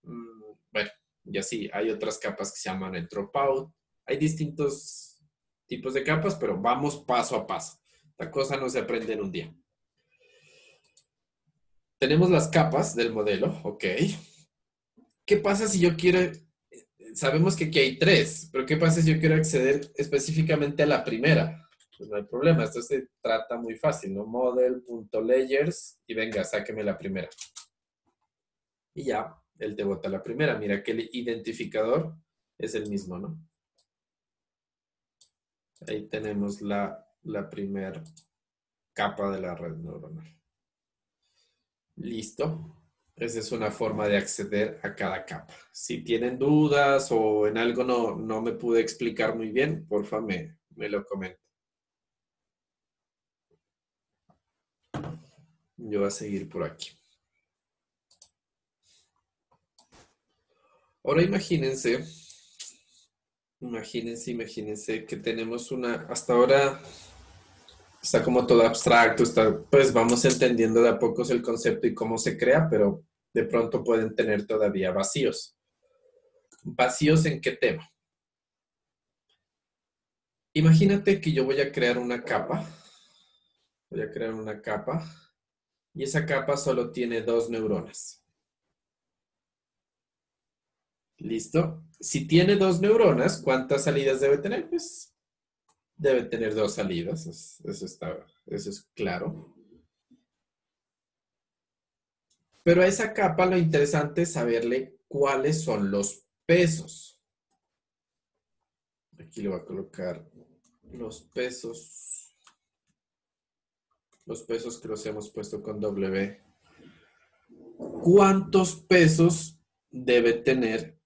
S1: Bueno, y así, hay otras capas que se llaman el dropout. Hay distintos tipos de capas, pero vamos paso a paso. La cosa no se aprende en un día. Tenemos las capas del modelo, ok. ¿Qué pasa si yo quiero, sabemos que aquí hay tres, pero qué pasa si yo quiero acceder específicamente a la primera? Pues no hay problema, esto se trata muy fácil, ¿no? Model.layers y venga, sáqueme la primera. Y ya, él te bota la primera. Mira que el identificador es el mismo, ¿no? Ahí tenemos la primera capa de la red neuronal. Listo. Esa es una forma de acceder a cada capa. Si tienen dudas o en algo no me pude explicar muy bien, porfa me lo comenten. Yo voy a seguir por aquí. Ahora imagínense que tenemos hasta ahora está como todo abstracto, pues vamos entendiendo de a pocos el concepto y cómo se crea, pero de pronto pueden tener todavía vacíos. ¿Vacíos en qué tema? Imagínate que yo voy a crear una capa. Voy a crear una capa y esa capa solo tiene 2 neuronas. ¿Listo? Si tiene 2 neuronas, ¿cuántas salidas debe tener? Pues debe tener 2 salidas. Eso es claro. Pero a esa capa lo interesante es saberle cuáles son los pesos. Aquí le voy a colocar los pesos. Los pesos que los hemos puesto con W. ¿Cuántos pesos debe tener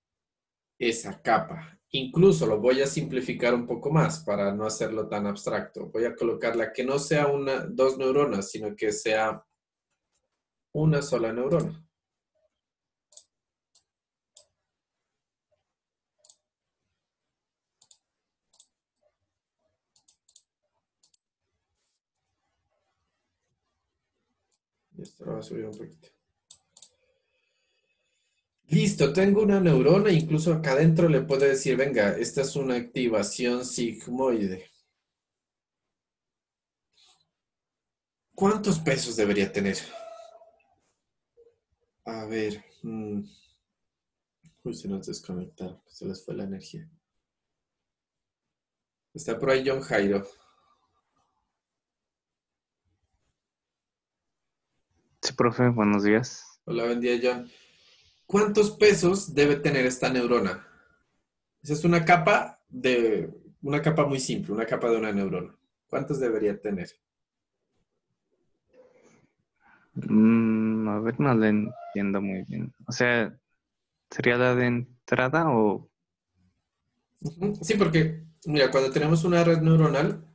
S1: esa capa? Incluso lo voy a simplificar un poco más para no hacerlo tan abstracto. Voy a colocarla que no sea 2 neuronas, sino que sea una sola neurona. Esto lo voy a subir un poquito. Listo, tengo una neurona, incluso acá adentro le puedo decir, venga, esta es una activación sigmoide. ¿Cuántos pesos debería tener? A ver. Uy, se nos desconectaron, se les fue la energía. Está por ahí John Jairo.
S4: Sí, profe, buenos días.
S1: Hola, buen día, John. ¿Cuántos pesos debe tener esta neurona? Esa es una capa muy simple, una capa de una neurona. ¿Cuántos debería tener?
S4: A ver, no le entiendo muy bien. O sea, ¿sería la de entrada o...?
S1: Sí, porque, mira, cuando tenemos una red neuronal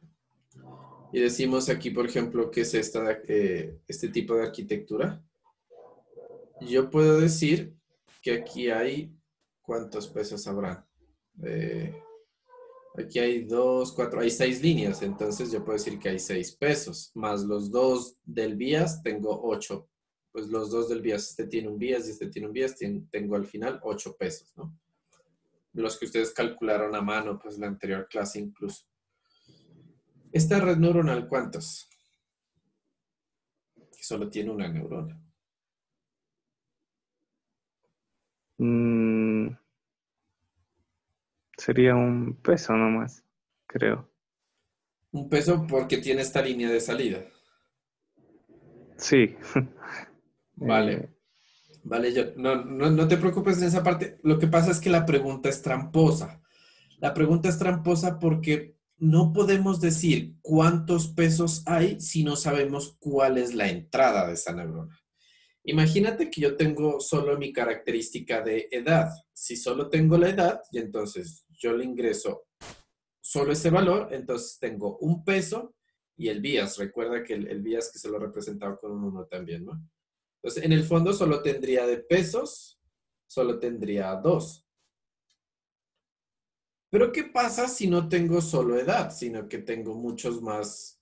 S1: y decimos aquí, por ejemplo, que es este tipo de arquitectura, yo puedo decir que aquí hay, ¿cuántos pesos habrán? Aquí hay 2, 4, hay 6 líneas, entonces yo puedo decir que hay 6 pesos, más los 2 del vías, tengo 8. Pues los 2 del vías, este tiene un vías y este tiene un vías, tengo al final 8 pesos, ¿no? Los que ustedes calcularon a mano, pues la anterior clase incluso. ¿Esta red neuronal cuántos? Que solo tiene una neurona.
S4: Sería un peso nomás, creo.
S1: Un peso porque tiene esta línea de salida.
S4: Sí.
S1: Vale. Vale, no te preocupes en esa parte. Lo que pasa es que la pregunta es tramposa. La pregunta es tramposa porque no podemos decir cuántos pesos hay si no sabemos cuál es la entrada de esa neurona. Imagínate que yo tengo solo mi característica de edad. Si solo tengo la edad, y entonces yo le ingreso solo ese valor, entonces tengo un peso y el vías. Recuerda que el vías que se lo representaba con un 1 también, ¿no? Entonces, en el fondo solo tendría de pesos, solo tendría 2. Pero ¿qué pasa si no tengo solo edad, sino que tengo muchos más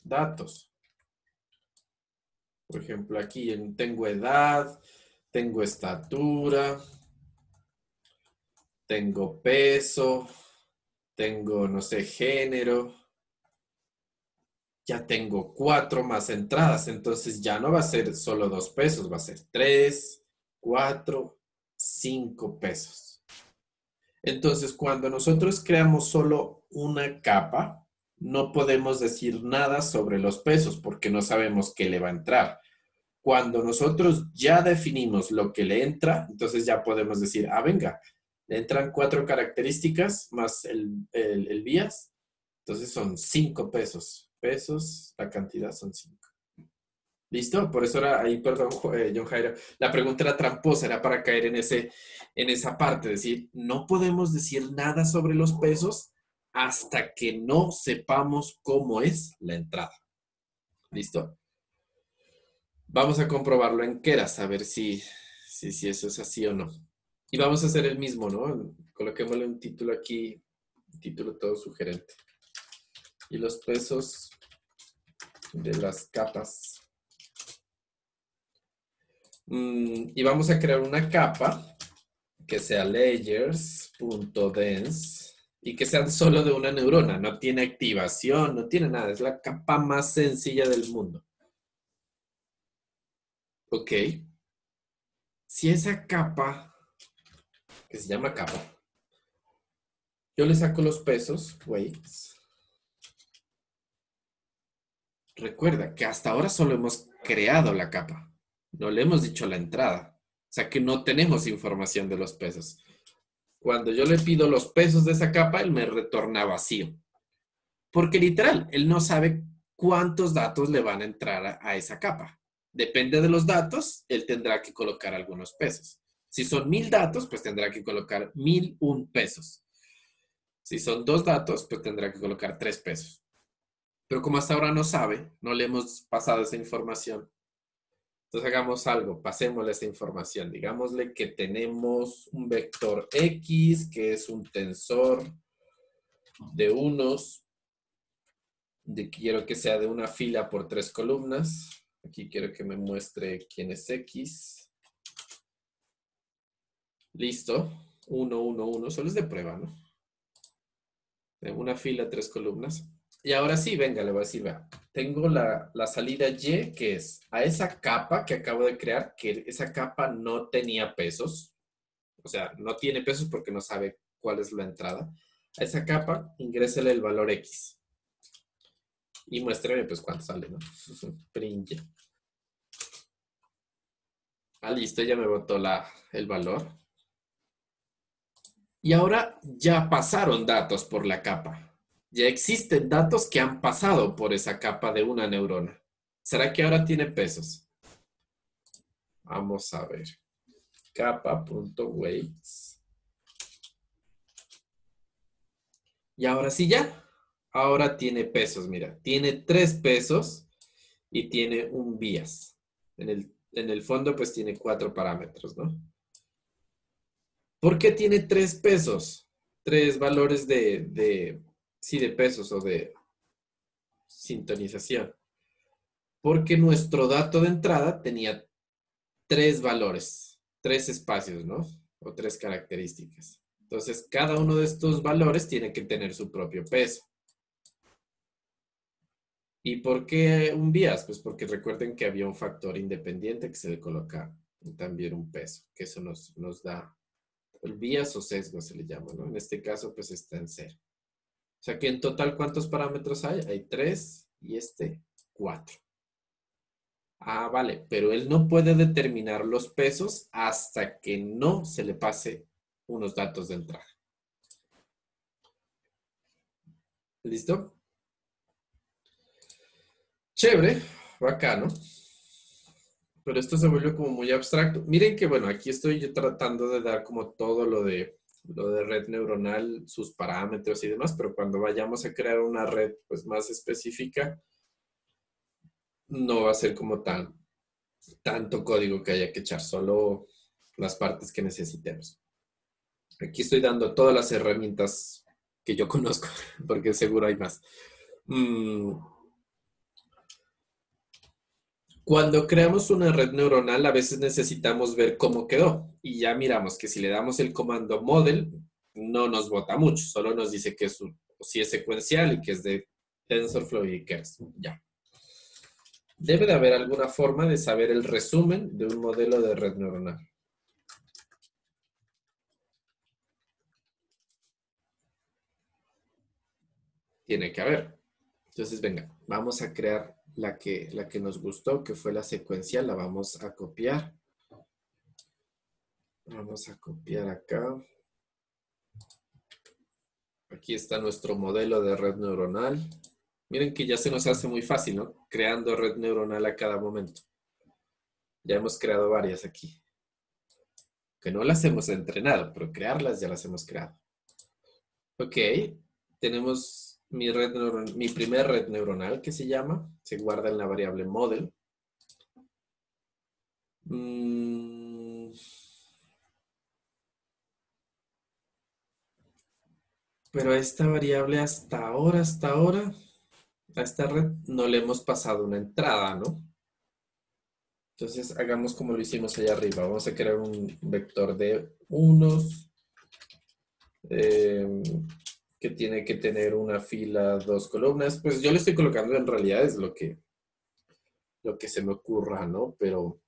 S1: datos? Por ejemplo, aquí tengo edad, tengo estatura, tengo peso, tengo, no sé, género. Ya tengo 4 más entradas, entonces ya no va a ser solo 2 pesos, va a ser 3, 4, 5 pesos. Entonces, cuando nosotros creamos solo una capa, no podemos decir nada sobre los pesos porque no sabemos qué le va a entrar. Cuando nosotros ya definimos lo que le entra, entonces ya podemos decir, venga, le entran 4 características más el vías, entonces son 5 pesos. Pesos, la cantidad son 5. ¿Listo? Por eso era ahí, perdón, John Jairo. La pregunta era tramposa, era para caer en esa parte, es decir, no podemos decir nada sobre los pesos hasta que no sepamos cómo es la entrada. ¿Listo? Vamos a comprobarlo en Keras, a ver si eso es así o no. Y vamos a hacer el mismo, ¿no? Coloquémosle un título aquí, un título todo sugerente. Y los pesos de las capas. Y vamos a crear una capa que sea layers.dense y que sean solo de una neurona. No tiene activación, no tiene nada. Es la capa más sencilla del mundo. Ok. Si esa capa, que se llama capa, yo le saco los pesos, weights. Recuerda que hasta ahora solo hemos creado la capa. No le hemos dicho la entrada. O sea que no tenemos información de los pesos. Cuando yo le pido los pesos de esa capa, él me retorna vacío. Porque literal, él no sabe cuántos datos le van a entrar a esa capa. Depende de los datos, él tendrá que colocar algunos pesos. Si son 1000 datos, pues tendrá que colocar 1001 pesos. Si son 2 datos, pues tendrá que colocar 3 pesos. Pero como hasta ahora no sabe, no le hemos pasado esa información. Entonces hagamos algo, pasémosle esa información. Digámosle que tenemos un vector X, que es un tensor de unos, quiero que sea de una fila por 3 columnas. Aquí quiero que me muestre quién es X. Listo. 1, 1, 1. Solo es de prueba, ¿no? De una fila, 3 columnas. Y ahora sí, venga, le voy a decir, vea, tengo la salida Y, que es a esa capa que acabo de crear, que esa capa no tenía pesos. O sea, no tiene pesos porque no sabe cuál es la entrada. A esa capa, ingrésele el valor X. Y muéstreme, pues, cuánto sale, ¿no? Print. Listo, ya me botó el valor. Y ahora ya pasaron datos por la capa. Ya existen datos que han pasado por esa capa de una neurona. ¿Será que ahora tiene pesos? Vamos a ver. Capa.weights. Y ahora sí ya. Ahora tiene pesos, mira. Tiene 3 pesos y tiene un vías. En el fondo, pues tiene 4 parámetros, ¿no? ¿Por qué tiene 3 pesos? tres valores sí, de pesos o de sintonización. Porque nuestro dato de entrada tenía tres valores, tres espacios, ¿no? O tres características. Entonces, cada uno de estos valores tiene que tener su propio peso. ¿Y por qué un bias? Pues porque recuerden que había un factor independiente que se le coloca también un peso, que eso nos da el bias o sesgo se le llama, ¿no? En este caso, pues está en 0. O sea que en total, ¿cuántos parámetros hay? Hay 3 y 4. Ah, vale, pero él no puede determinar los pesos hasta que no se le pase unos datos de entrada. ¿Listo? Chévere, bacano. Pero esto se vuelve como muy abstracto. Miren que, bueno, aquí estoy yo tratando de dar como todo lo de red neuronal, sus parámetros y demás, pero cuando vayamos a crear una red pues más específica, no va a ser como tanto código que haya que echar, solo las partes que necesitemos. Aquí estoy dando todas las herramientas que yo conozco, porque seguro hay más. Cuando creamos una red neuronal, a veces necesitamos ver cómo quedó. Y ya miramos que si le damos el comando model, no nos bota mucho, solo nos dice que si es secuencial y que es de TensorFlow y Keras. Ya. Debe de haber alguna forma de saber el resumen de un modelo de red neuronal. Tiene que haber. Entonces, venga, vamos a crear la que nos gustó, que fue la secuencial. La vamos a copiar. Vamos a copiar acá. Aquí está nuestro modelo de red neuronal. Miren que ya se nos hace muy fácil, ¿no? Creando red neuronal a cada momento. Ya hemos creado varias aquí. Que no las hemos entrenado, pero crearlas ya las hemos creado. Ok, tenemos mi primer red neuronal que se llama. Se guarda en la variable model. Pero a esta variable hasta ahora, a esta red no le hemos pasado una entrada, ¿no? Entonces hagamos como lo hicimos allá arriba. Vamos a crear un vector de unos que tiene que tener una fila, 2 columnas. Pues yo le estoy colocando en realidad es lo que se me ocurra, ¿no? Pero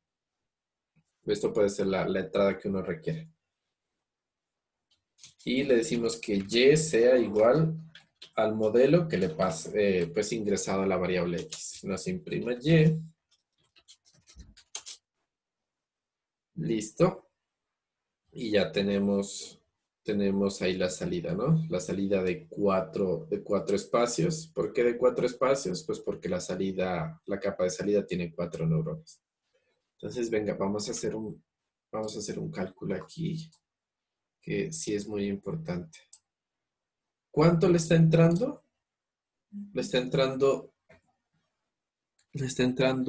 S1: esto puede ser la entrada que uno requiere. Y le decimos que y sea igual al modelo que le pase, pues ingresado a la variable x. Nos imprima y. Listo. Y ya tenemos ahí la salida, ¿no? La salida de cuatro espacios. ¿Por qué de 4 espacios? Pues porque la capa de salida tiene 4 neuronas. Entonces, venga, vamos a hacer un cálculo aquí que sí es muy importante. ¿Cuánto le está entrando? Le está entrando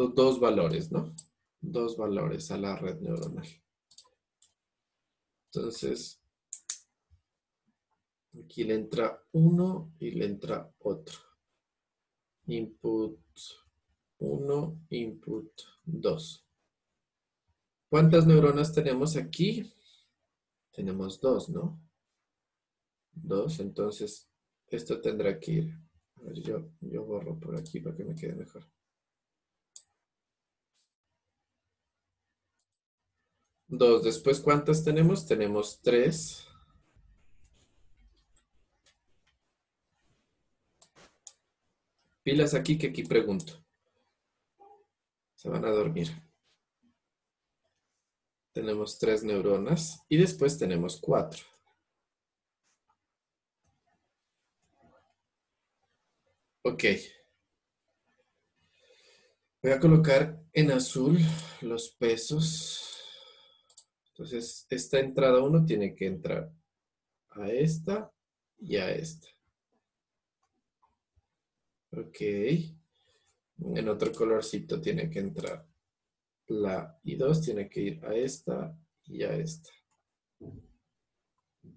S1: 2 valores, ¿no? 2 valores a la red neuronal. Entonces, aquí le entra uno y le entra otro. Input 1, input 2. ¿Cuántas neuronas tenemos aquí? Tenemos 2, ¿no? 2, entonces esto tendrá que ir. A ver, yo borro por aquí para que me quede mejor. 2, después ¿cuántas tenemos? Tenemos 3. Pilas aquí que aquí pregunto. Se van a dormir. Tenemos 3 neuronas y después tenemos 4. Ok. Voy a colocar en azul los pesos. Entonces, esta entrada 1 tiene que entrar a esta y a esta. Ok. En otro colorcito tiene que entrar la I2, tiene que ir a esta y a esta.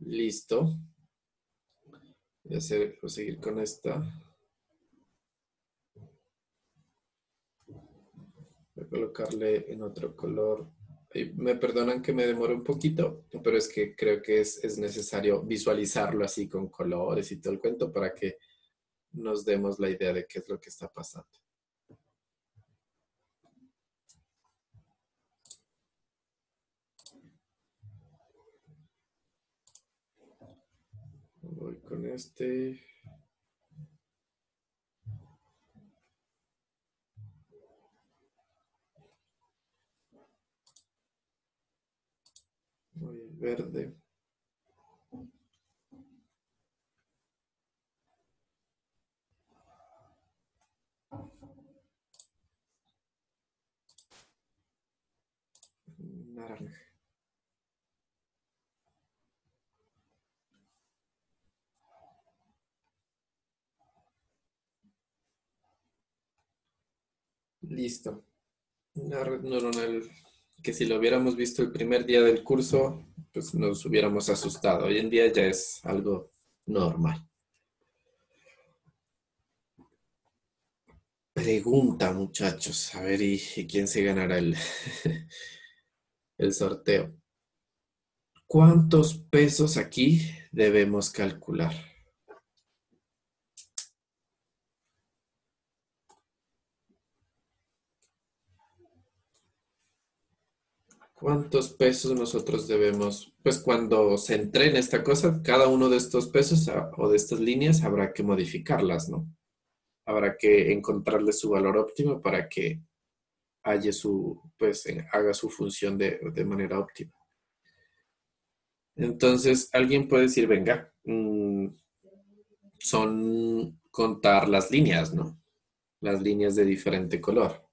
S1: Listo. Voy a seguir con esta. Voy a colocarle en otro color. Me perdonan que me demore un poquito, pero es que creo que es necesario visualizarlo así con colores y todo el cuento para que nos demos la idea de qué es lo que está pasando. Voy con este. Voy verde. Naranja. Listo. Una red neuronal que si lo hubiéramos visto el primer día del curso, pues nos hubiéramos asustado. Hoy en día ya es algo normal. Pregunta, muchachos. A ver, ¿y quién se ganará el sorteo? ¿Cuántos pesos aquí debemos calcular? ¿Cuántos pesos nosotros debemos? Pues cuando se entrene esta cosa, cada uno de estos pesos o de estas líneas habrá que modificarlas, ¿no? Habrá que encontrarle su valor óptimo para que haga su función de manera óptima. Entonces, alguien puede decir, venga, son contar las líneas, ¿no? Las líneas de diferente color.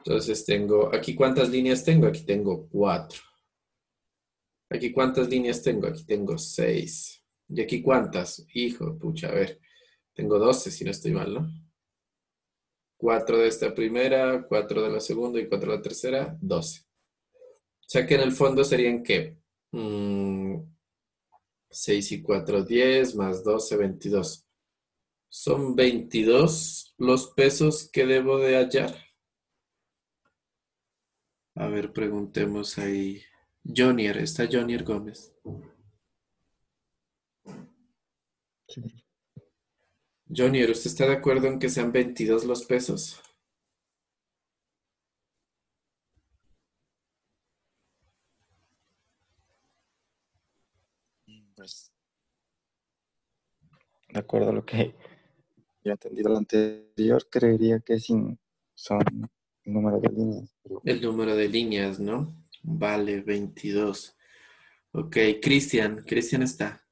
S1: Entonces tengo, ¿aquí cuántas líneas tengo? Aquí tengo 4. ¿Aquí cuántas líneas tengo? Aquí tengo 6. ¿Y aquí cuántas? Hijo, pucha, a ver. Tengo 12 si no estoy mal, ¿no? 4 de esta primera, 4 de la segunda y 4 de la tercera, 12. O sea que en el fondo serían ¿qué? 6 y 4, 10, más 12, 22. Son 22 los pesos que debo de hallar. A ver, preguntemos ahí. Jonier, ¿está Jonier Gómez?
S5: Sí.
S1: Jonier, ¿usted está de acuerdo en que sean 22 los pesos?
S5: Pues, de acuerdo a lo que yo he entendido lo anterior, creería que son el número de líneas. Pero
S1: El número de líneas, ¿no? Vale, 22. Ok, Cristian está.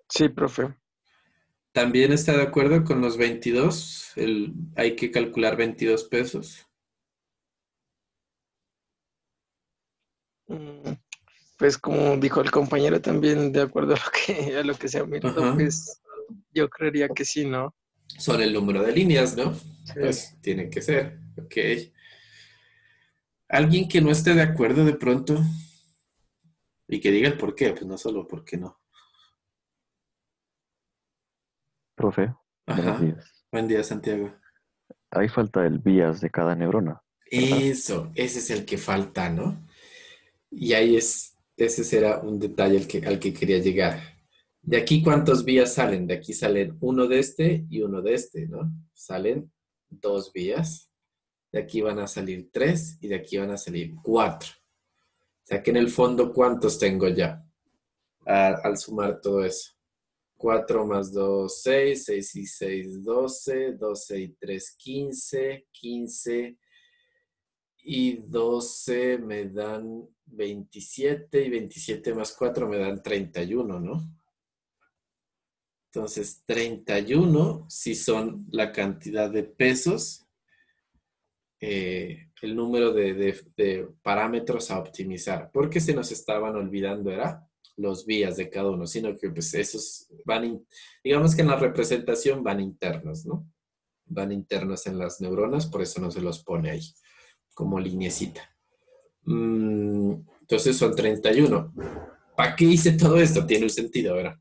S2: Sí, profe.
S1: ¿También está de acuerdo con los 22? Hay que calcular 22 pesos.
S2: Mm, Pues como dijo el compañero también, de acuerdo a a lo que se ha mirado,
S1: Ajá.
S2: pues yo creería que sí, ¿no?
S1: Son el número de líneas, ¿no?
S2: Sí.
S1: Pues tiene que ser. Ok. ¿Alguien que no esté de acuerdo de pronto? Y que diga el por qué, pues no solo por qué no.
S6: Profe, buenos
S1: Ajá.
S6: días.
S1: Buen día, Santiago.
S6: Ahí falta el vías de cada neurona, ¿verdad?
S1: Eso, ese es el que falta, ¿no? Y ese será un detalle al que quería llegar. ¿De aquí cuántos vías salen? De aquí salen uno de este y uno de este, ¿no? Salen 2 vías. De aquí van a salir 3 y de aquí van a salir 4. O sea que en el fondo, ¿cuántos tengo ya? Al sumar todo eso. 4 más 2, 6, 6 y 6, 12, 12 y 3, 15, 15 y 12 me dan 27 y 27 más 4 me dan 31, ¿no? Entonces, 31 si son la cantidad de pesos, el número de parámetros a optimizar, porque se nos estaban olvidando, era los vías de cada uno, sino que pues esos digamos que en la representación van internos, ¿no? Van internos en las neuronas, por eso no se los pone ahí como lineecita. Entonces son 31. ¿Para qué hice todo esto? Tiene un sentido, ¿verdad?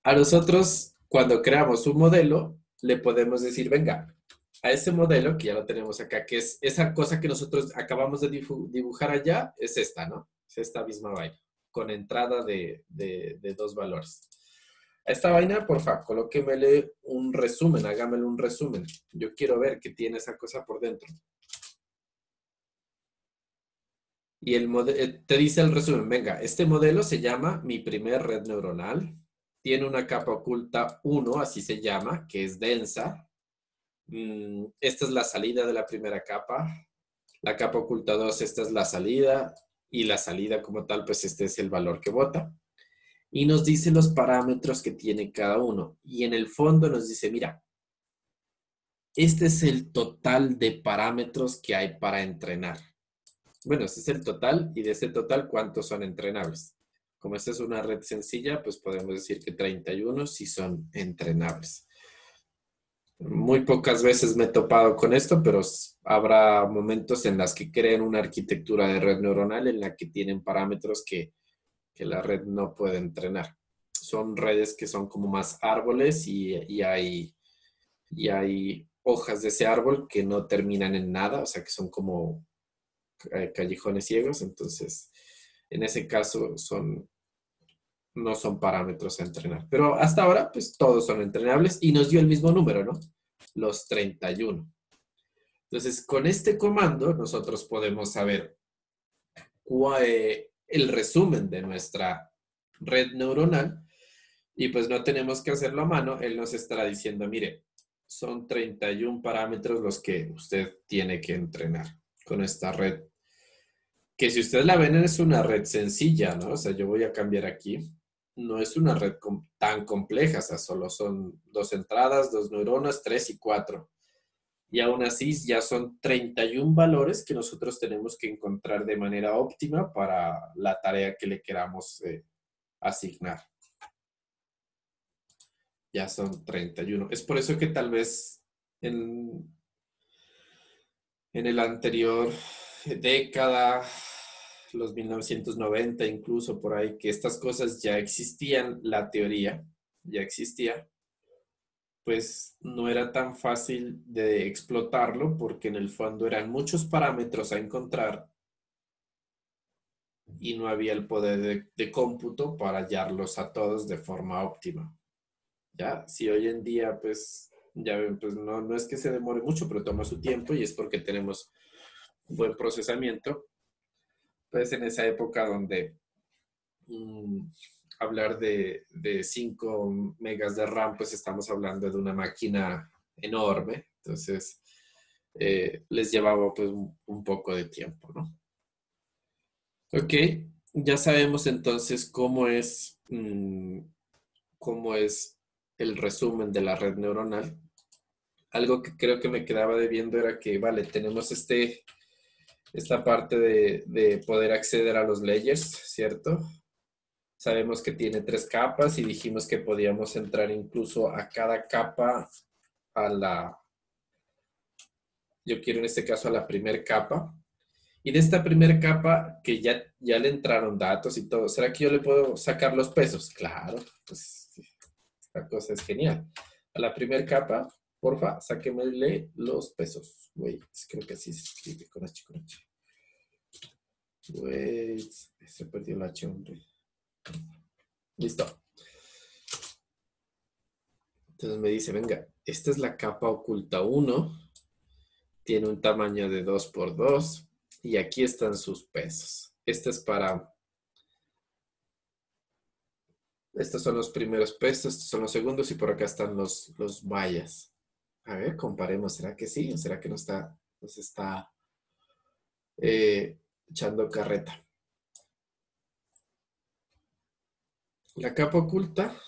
S1: A nosotros, cuando creamos un modelo, le podemos decir, venga, a ese modelo, que ya lo tenemos acá, que es esa cosa que nosotros acabamos de dibujar allá, es esta, ¿no? Es esta misma vaina, con entrada de 2 valores. A esta vaina, porfa, colóquemele un resumen, hágamele un resumen. Yo quiero ver qué tiene esa cosa por dentro. Y te dice el resumen, venga, este modelo se llama mi primer red neuronal. Tiene una capa oculta 1, así se llama, que es densa. Esta es la salida de la primera capa. La capa oculta 2, esta es la salida. Y la salida como tal, pues este es el valor que bota. Y nos dice los parámetros que tiene cada uno. Y en el fondo nos dice, mira, este es el total de parámetros que hay para entrenar. Bueno, este es el total y de ese total, ¿cuántos son entrenables? Como esta es una red sencilla, pues podemos decir que 31 sí son entrenables. Muy pocas veces me he topado con esto, pero habrá momentos en las que creen una arquitectura de red neuronal en la que tienen parámetros que la red no puede entrenar. Son redes que son como más árboles y hay hojas de ese árbol que no terminan en nada, o sea que son como callejones ciegos, entonces en ese caso no son parámetros a entrenar. Pero hasta ahora, pues todos son entrenables y nos dio el mismo número, ¿no? Los 31. Entonces, con este comando nosotros podemos saber el resumen de nuestra red neuronal y pues no tenemos que hacerlo a mano. Él nos estará diciendo, mire, son 31 parámetros los que usted tiene que entrenar con esta red. Que si ustedes la ven es una red sencilla, ¿no? O sea, yo voy a cambiar aquí. No es una red tan compleja, o sea, solo son 2 entradas, 2 neuronas, 3 y 4. Y aún así ya son 31 valores que nosotros tenemos que encontrar de manera óptima para la tarea que le queramos asignar. Ya son 31. Es por eso que tal vez en el anterior década, los 1990 incluso por ahí, que estas cosas ya existían, la teoría ya existía, pues no era tan fácil de explotarlo porque en el fondo eran muchos parámetros a encontrar y no había el poder de cómputo para hallarlos a todos de forma óptima. Ya, si hoy en día, pues, ya ven, pues no es que se demore mucho, pero toma su tiempo y es porque tenemos un buen procesamiento. Pues en esa época donde hablar de 5 megas de RAM, pues estamos hablando de una máquina enorme. Entonces, les llevaba pues un poco de tiempo, ¿no? Ok, ya sabemos entonces cómo es el resumen de la red neuronal. Algo que creo que me quedaba debiendo era que, vale, tenemos esta parte de poder acceder a los layers, ¿cierto? Sabemos que tiene 3 capas y dijimos que podíamos entrar incluso a cada capa yo quiero en este caso a la primera capa. Y de esta primera capa que ya le entraron datos y todo, ¿será que yo le puedo sacar los pesos? Claro, pues esta cosa es genial. A la primera capa, porfa, sáquenmele los pesos. Wait, creo que así se escribe con H. Wait, se perdió el H, hombre. Listo. Entonces me dice, venga, esta es la capa oculta 1. Tiene un tamaño de 2 por 2. Y aquí están sus pesos. Estos son los primeros pesos, estos son los segundos y por acá están los bayas. A ver, comparemos. ¿Será que sí o será que nos está echando carreta? La capa oculta.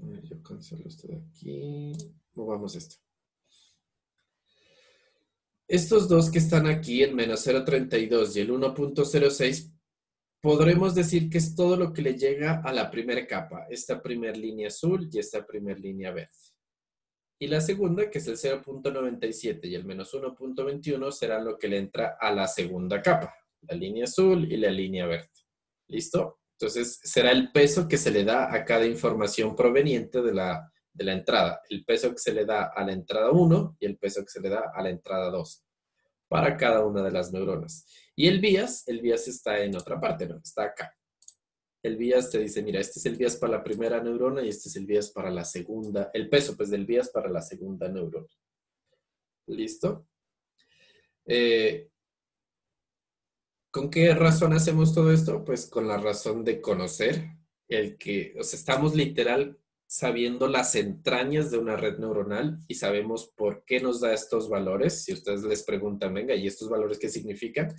S1: A ver, yo cancelo esto de aquí. Movamos esto. Estos dos que están aquí, el menos 0.32 y el 1.06, podremos decir que es todo lo que le llega a la primera capa, esta primera línea azul y esta primera línea verde. Y la segunda, que es el 0.97 y el menos 1.21, será lo que le entra a la segunda capa, la línea azul y la línea verde. ¿Listo? Entonces, será el peso que se le da a cada información proveniente de la entrada. El peso que se le da a la entrada 1 y el peso que se le da a la entrada 2 para cada una de las neuronas. Y el bias está en otra parte, ¿no? Está acá. El bias te dice, mira, este es el bias para la primera neurona y este es el bias para la segunda, el peso pues del bias para la segunda neurona. ¿Listo? ¿Con qué razón hacemos todo esto? Pues con la razón de conocer o sea, estamos literal sabiendo las entrañas de una red neuronal y sabemos por qué nos da estos valores. Si ustedes les preguntan, venga, ¿y estos valores qué significan?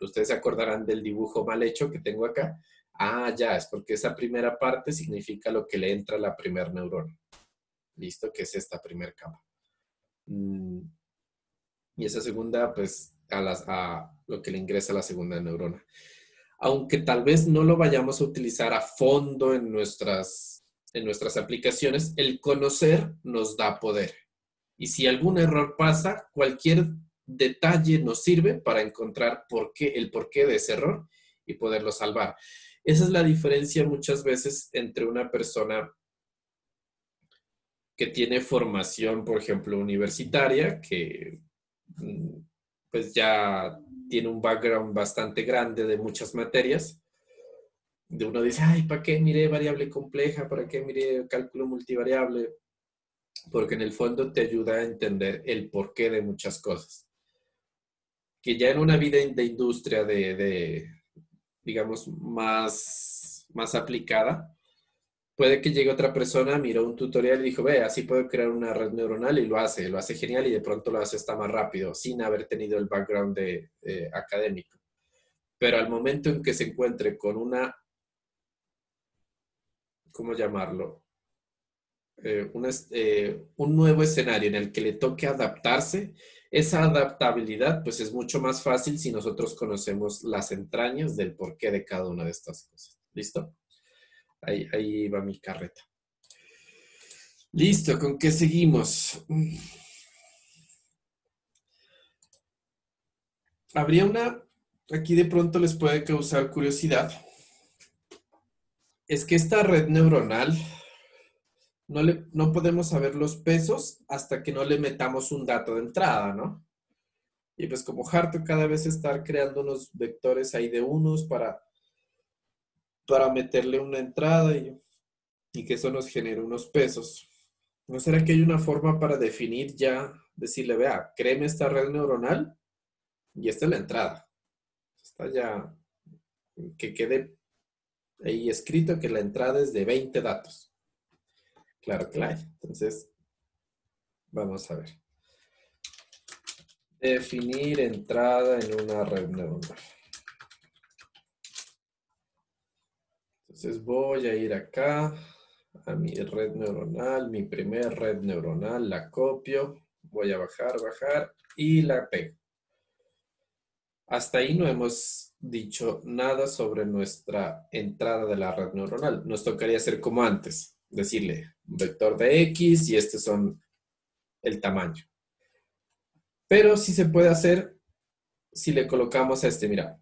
S1: Ustedes se acordarán del dibujo mal hecho que tengo acá. Ah, ya, es porque esa primera parte significa lo que le entra a la primera neurona. ¿Listo? Que es esta primera capa. Y esa segunda, pues, a lo que le ingresa a la segunda neurona. Aunque tal vez no lo vayamos a utilizar a fondo en nuestras aplicaciones, el conocer nos da poder. Y si algún error pasa, cualquier detalle nos sirve para encontrar el porqué de ese error y poderlo salvar. Esa es la diferencia muchas veces entre una persona que tiene formación, por ejemplo, universitaria, que pues ya tiene un background bastante grande de muchas materias. De uno dice, ay, ¿para qué miré variable compleja? ¿Para qué miré cálculo multivariable? Porque en el fondo te ayuda a entender el porqué de muchas cosas. Que ya en una vida de industria digamos, más aplicada, puede que llegue otra persona, miró un tutorial y dijo, ve, así puedo crear una red neuronal y lo hace genial y de pronto lo hace hasta más rápido, sin haber tenido el background académico. Pero al momento en que se encuentre con ¿cómo llamarlo? Un nuevo escenario en el que le toque adaptarse, esa adaptabilidad pues es mucho más fácil si nosotros conocemos las entrañas del porqué de cada una de estas cosas. ¿Listo? Ahí va mi carreta. Listo, ¿con qué seguimos? Aquí de pronto les puede causar curiosidad. Es que esta red neuronal no podemos saber los pesos hasta que no le metamos un dato de entrada, ¿no? Y pues como harto cada vez estar creando unos vectores ahí de unos para meterle una entrada y que eso nos genere unos pesos. ¿No será que hay una forma para definir ya, decirle, vea, créeme esta red neuronal y esta es la entrada? Está ya, que quede ahí escrito que la entrada es de 20 datos. Claro que la hay. Entonces, vamos a ver. Definir entrada en una red neuronal. Entonces voy a ir acá a mi red neuronal, mi primer red neuronal, la copio, voy a bajar y la pego. Hasta ahí no hemos dicho nada sobre nuestra entrada de la red neuronal. Nos tocaría hacer como antes, decirle un vector de X y este son el tamaño. Pero sí se puede hacer si le colocamos a mira,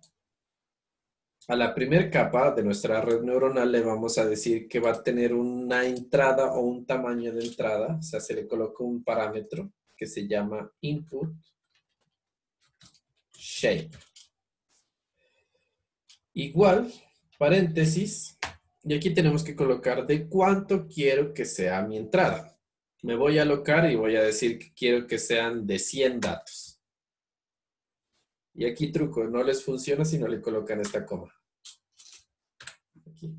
S1: a la primera capa de nuestra red neuronal le vamos a decir que va a tener una entrada o un tamaño de entrada, o sea, se le coloca un parámetro que se llama input shape. Igual, paréntesis, y aquí tenemos que colocar de cuánto quiero que sea mi entrada. Me voy a alocar y voy a decir que quiero que sean de 100 datos. Y aquí truco, no les funciona si no le colocan esta coma. Aquí.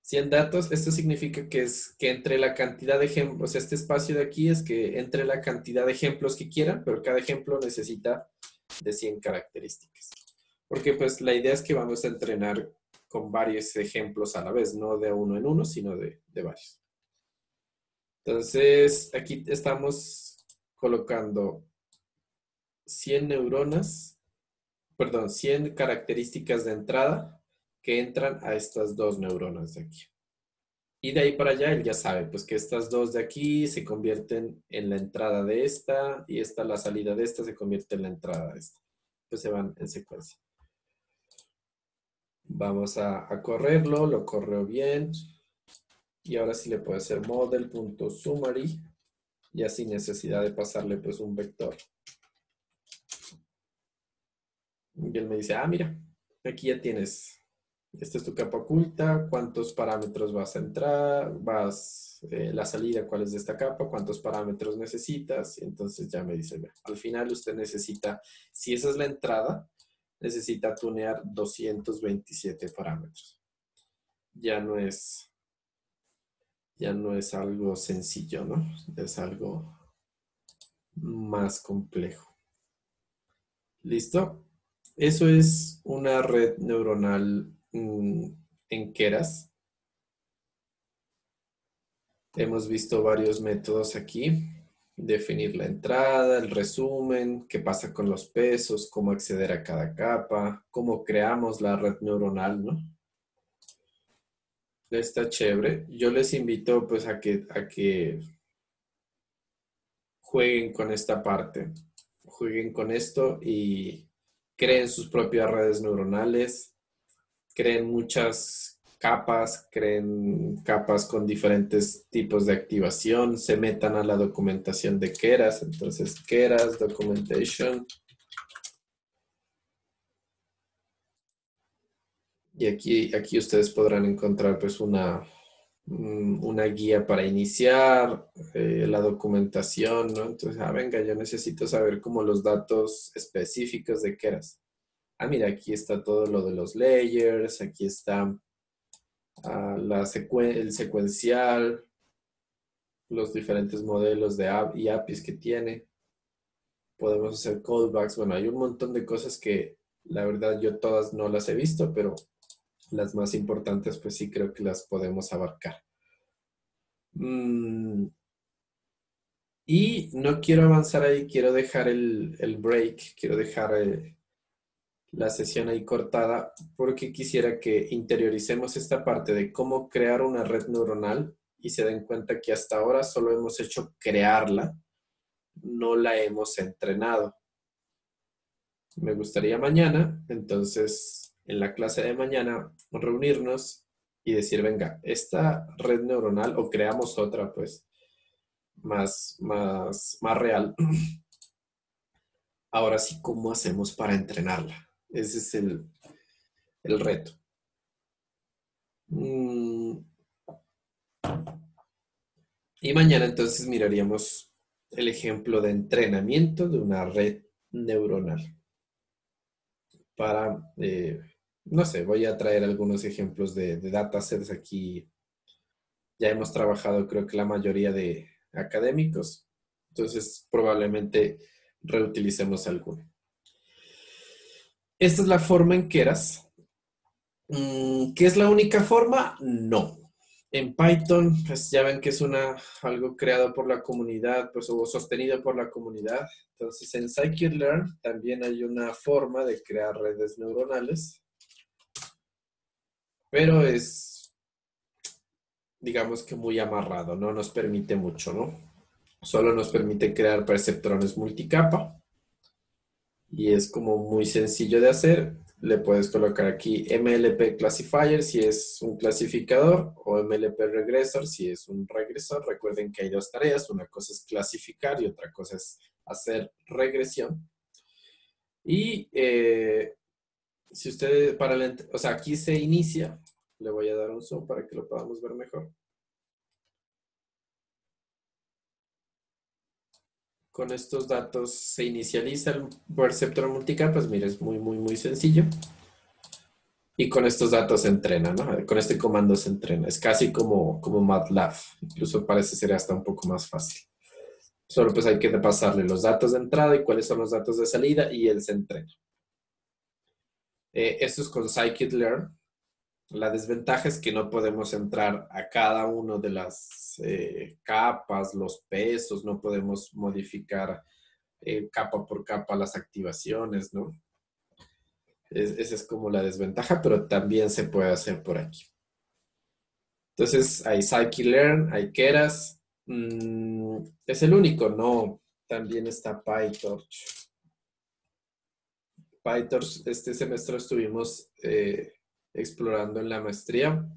S1: 100 datos, esto significa que es que entre la cantidad de ejemplos, este espacio de aquí es que entre la cantidad de ejemplos que quieran, pero cada ejemplo necesita de 100 características. Porque pues la idea es que vamos a entrenar con varios ejemplos a la vez, no de uno en uno, sino de varios. Entonces, aquí estamos colocando 100 neuronas, perdón, 100 características de entrada que entran a estas dos neuronas de aquí. Y de ahí para allá él ya sabe, pues que estas dos de aquí se convierten en la entrada de esta y esta, la salida de esta, se convierte en la entrada de esta. Pues se van en secuencia. Vamos a correrlo, lo correo bien. Y ahora sí le puedo hacer model.summary ya sin necesidad de pasarle pues un vector. Y él me dice, ah, mira, aquí ya tienes. Esta es tu capa oculta, cuántos parámetros vas a entrar, la salida, cuál es de esta capa, cuántos parámetros necesitas. Y entonces ya me dice, al final usted necesita, si esa es la entrada, necesita tunear 227 parámetros. Ya no es algo sencillo, ¿no? Es algo más complejo. ¿Listo? Eso es una red neuronal en Keras. Hemos visto varios métodos aquí. Definir la entrada, el resumen, qué pasa con los pesos, cómo acceder a cada capa, cómo creamos la red neuronal, ¿no? Está chévere. Yo les invito pues a que jueguen con esta parte. Jueguen con esto y creen sus propias redes neuronales. Creen muchas capas, creen capas con diferentes tipos de activación, se metan a la documentación de Keras, entonces Keras, documentation. Y aquí ustedes podrán encontrar pues una guía para iniciar, la documentación, ¿no? Entonces, venga, yo necesito saber como los datos específicos de Keras. Mira, aquí está todo lo de los layers, aquí está el secuencial, los diferentes modelos de app y APIs que tiene. Podemos hacer callbacks. Bueno, hay un montón de cosas que la verdad yo todas no las he visto, pero las más importantes pues sí creo que las podemos abarcar. Y no quiero avanzar ahí, quiero dejar el break, quiero dejar la sesión ahí cortada porque quisiera que interioricemos esta parte de cómo crear una red neuronal y se den cuenta que hasta ahora solo hemos hecho crearla, no la hemos entrenado. Me gustaría mañana, entonces en la clase de mañana, reunirnos y decir, venga, esta red neuronal o creamos otra pues más real. Ahora sí, ¿cómo hacemos para entrenarla? Ese es el reto. Y mañana entonces miraríamos el ejemplo de entrenamiento de una red neuronal. Para, no sé, voy a traer algunos ejemplos de datasets aquí. Ya hemos trabajado creo que la mayoría de académicos. Entonces probablemente reutilicemos alguno. Esta es la forma en Keras. ¿Qué es la única forma? No. En Python, pues ya ven que es algo creado por la comunidad, pues o sostenido por la comunidad. Entonces en scikit-learn también hay una forma de crear redes neuronales, pero es, digamos que muy amarrado, no nos permite mucho, ¿no? Solo nos permite crear perceptrones multicapa y es como muy sencillo de hacer. Le puedes colocar aquí MLP classifier si es un clasificador o MLP regressor si es un regresor. Recuerden que hay dos tareas, una cosa es clasificar y otra cosa es hacer regresión. Y si ustedes, o sea, aquí se inicia, le voy a dar un zoom para que lo podamos ver mejor. Con estos datos se inicializa el perceptron multicapa, pues mira, es muy sencillo. Y con estos datos se entrena, ¿no? Con este comando se entrena. Es casi como MATLAB. Incluso parece ser hasta un poco más fácil. Solo pues hay que pasarle los datos de entrada y cuáles son los datos de salida y él se entrena. Esto es con scikit-learn. La desventaja es que no podemos entrar a cada uno de las capas, los pesos, no podemos modificar capa por capa las activaciones, ¿no? Esa es como la desventaja, pero también se puede hacer por aquí. Entonces hay scikit-learn, hay Keras. Es el único, no. También está PyTorch. PyTorch este semestre estuvimos explorando en la maestría.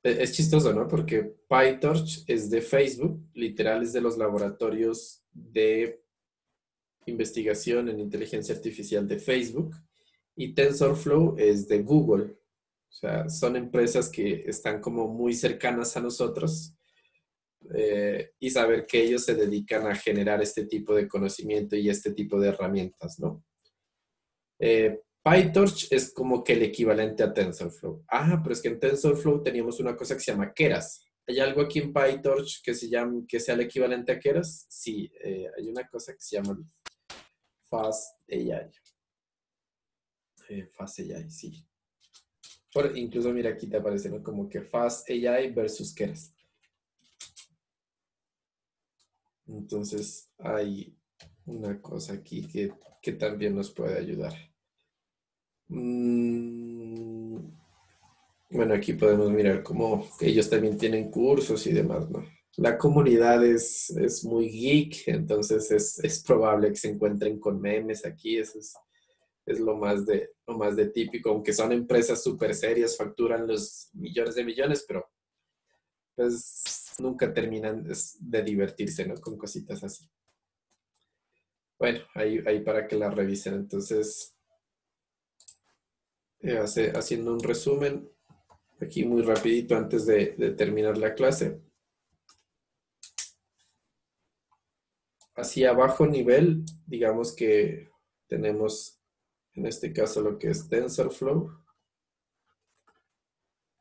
S1: Es chistoso, ¿no? Porque PyTorch es de Facebook, literal es de los laboratorios de investigación en inteligencia artificial de Facebook, y TensorFlow es de Google. O sea, son empresas que están como muy cercanas a nosotros, y saber que ellos se dedican a generar este tipo de conocimiento y este tipo de herramientas, ¿no? PyTorch es como que el equivalente a TensorFlow. Ah, pero es que en TensorFlow teníamos una cosa que se llama Keras. ¿Hay algo aquí en PyTorch que sea el equivalente a Keras? Sí, hay una cosa que se llama FastAI. FastAI, sí. Incluso mira, aquí te aparece, ¿no? Como que FastAI versus Keras. Entonces hay una cosa aquí que también nos puede ayudar. Bueno, aquí podemos mirar cómo ellos también tienen cursos y demás, ¿no? La comunidad es muy geek, entonces es probable que se encuentren con memes aquí. Eso es lo más de típico, aunque son empresas súper serias, facturan los millones de millones, pero pues nunca terminan de divertirse, ¿no? Con cositas así. Bueno, ahí para que la revisen. Entonces, haciendo un resumen, aquí muy rapidito antes de terminar la clase. Así a bajo nivel, digamos que tenemos en este caso lo que es TensorFlow.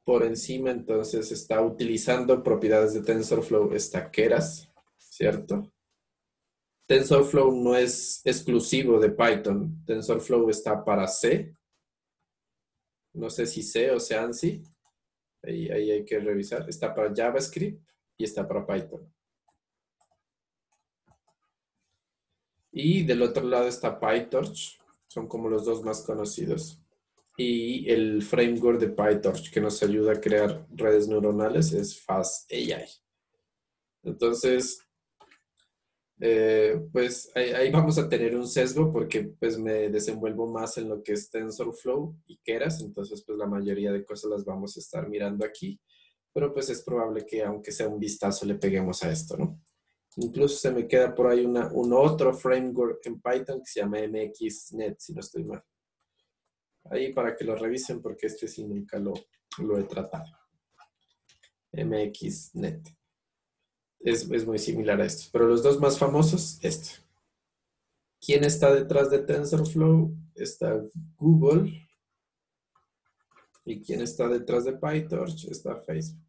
S1: Por encima, entonces, está utilizando propiedades de TensorFlow, está Keras, ¿cierto? TensorFlow no es exclusivo de Python. TensorFlow está para C. No sé si C o C ANSI. Ahí hay que revisar. Está para JavaScript y está para Python. Y del otro lado está PyTorch. Son como los dos más conocidos. Y el framework de PyTorch que nos ayuda a crear redes neuronales es FastAI. Entonces, pues ahí vamos a tener un sesgo porque pues me desenvuelvo más en lo que es TensorFlow y Keras. Entonces, pues la mayoría de cosas las vamos a estar mirando aquí. Pero pues es probable que aunque sea un vistazo le peguemos a esto, ¿no? Incluso se me queda por ahí un otro framework en Python que se llama MXNet, si no estoy mal. Ahí para que lo revisen porque este sí nunca lo he tratado. MXNet. Es muy similar a esto. Pero los dos más famosos, este. ¿Quién está detrás de TensorFlow? Está Google. ¿Y quién está detrás de PyTorch? Está Facebook.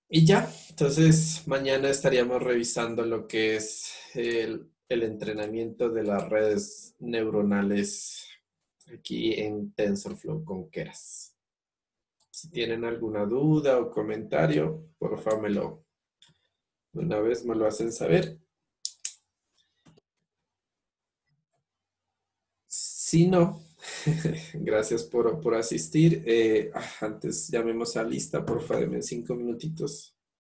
S1: Y ya, entonces mañana estaríamos revisando lo que es el entrenamiento de las redes neuronales aquí en TensorFlow con Keras. Si tienen alguna duda o comentario, por favor una vez me lo hacen saber. Si no, gracias por asistir. Antes llamemos a lista, por favor, denme 5 minutitos.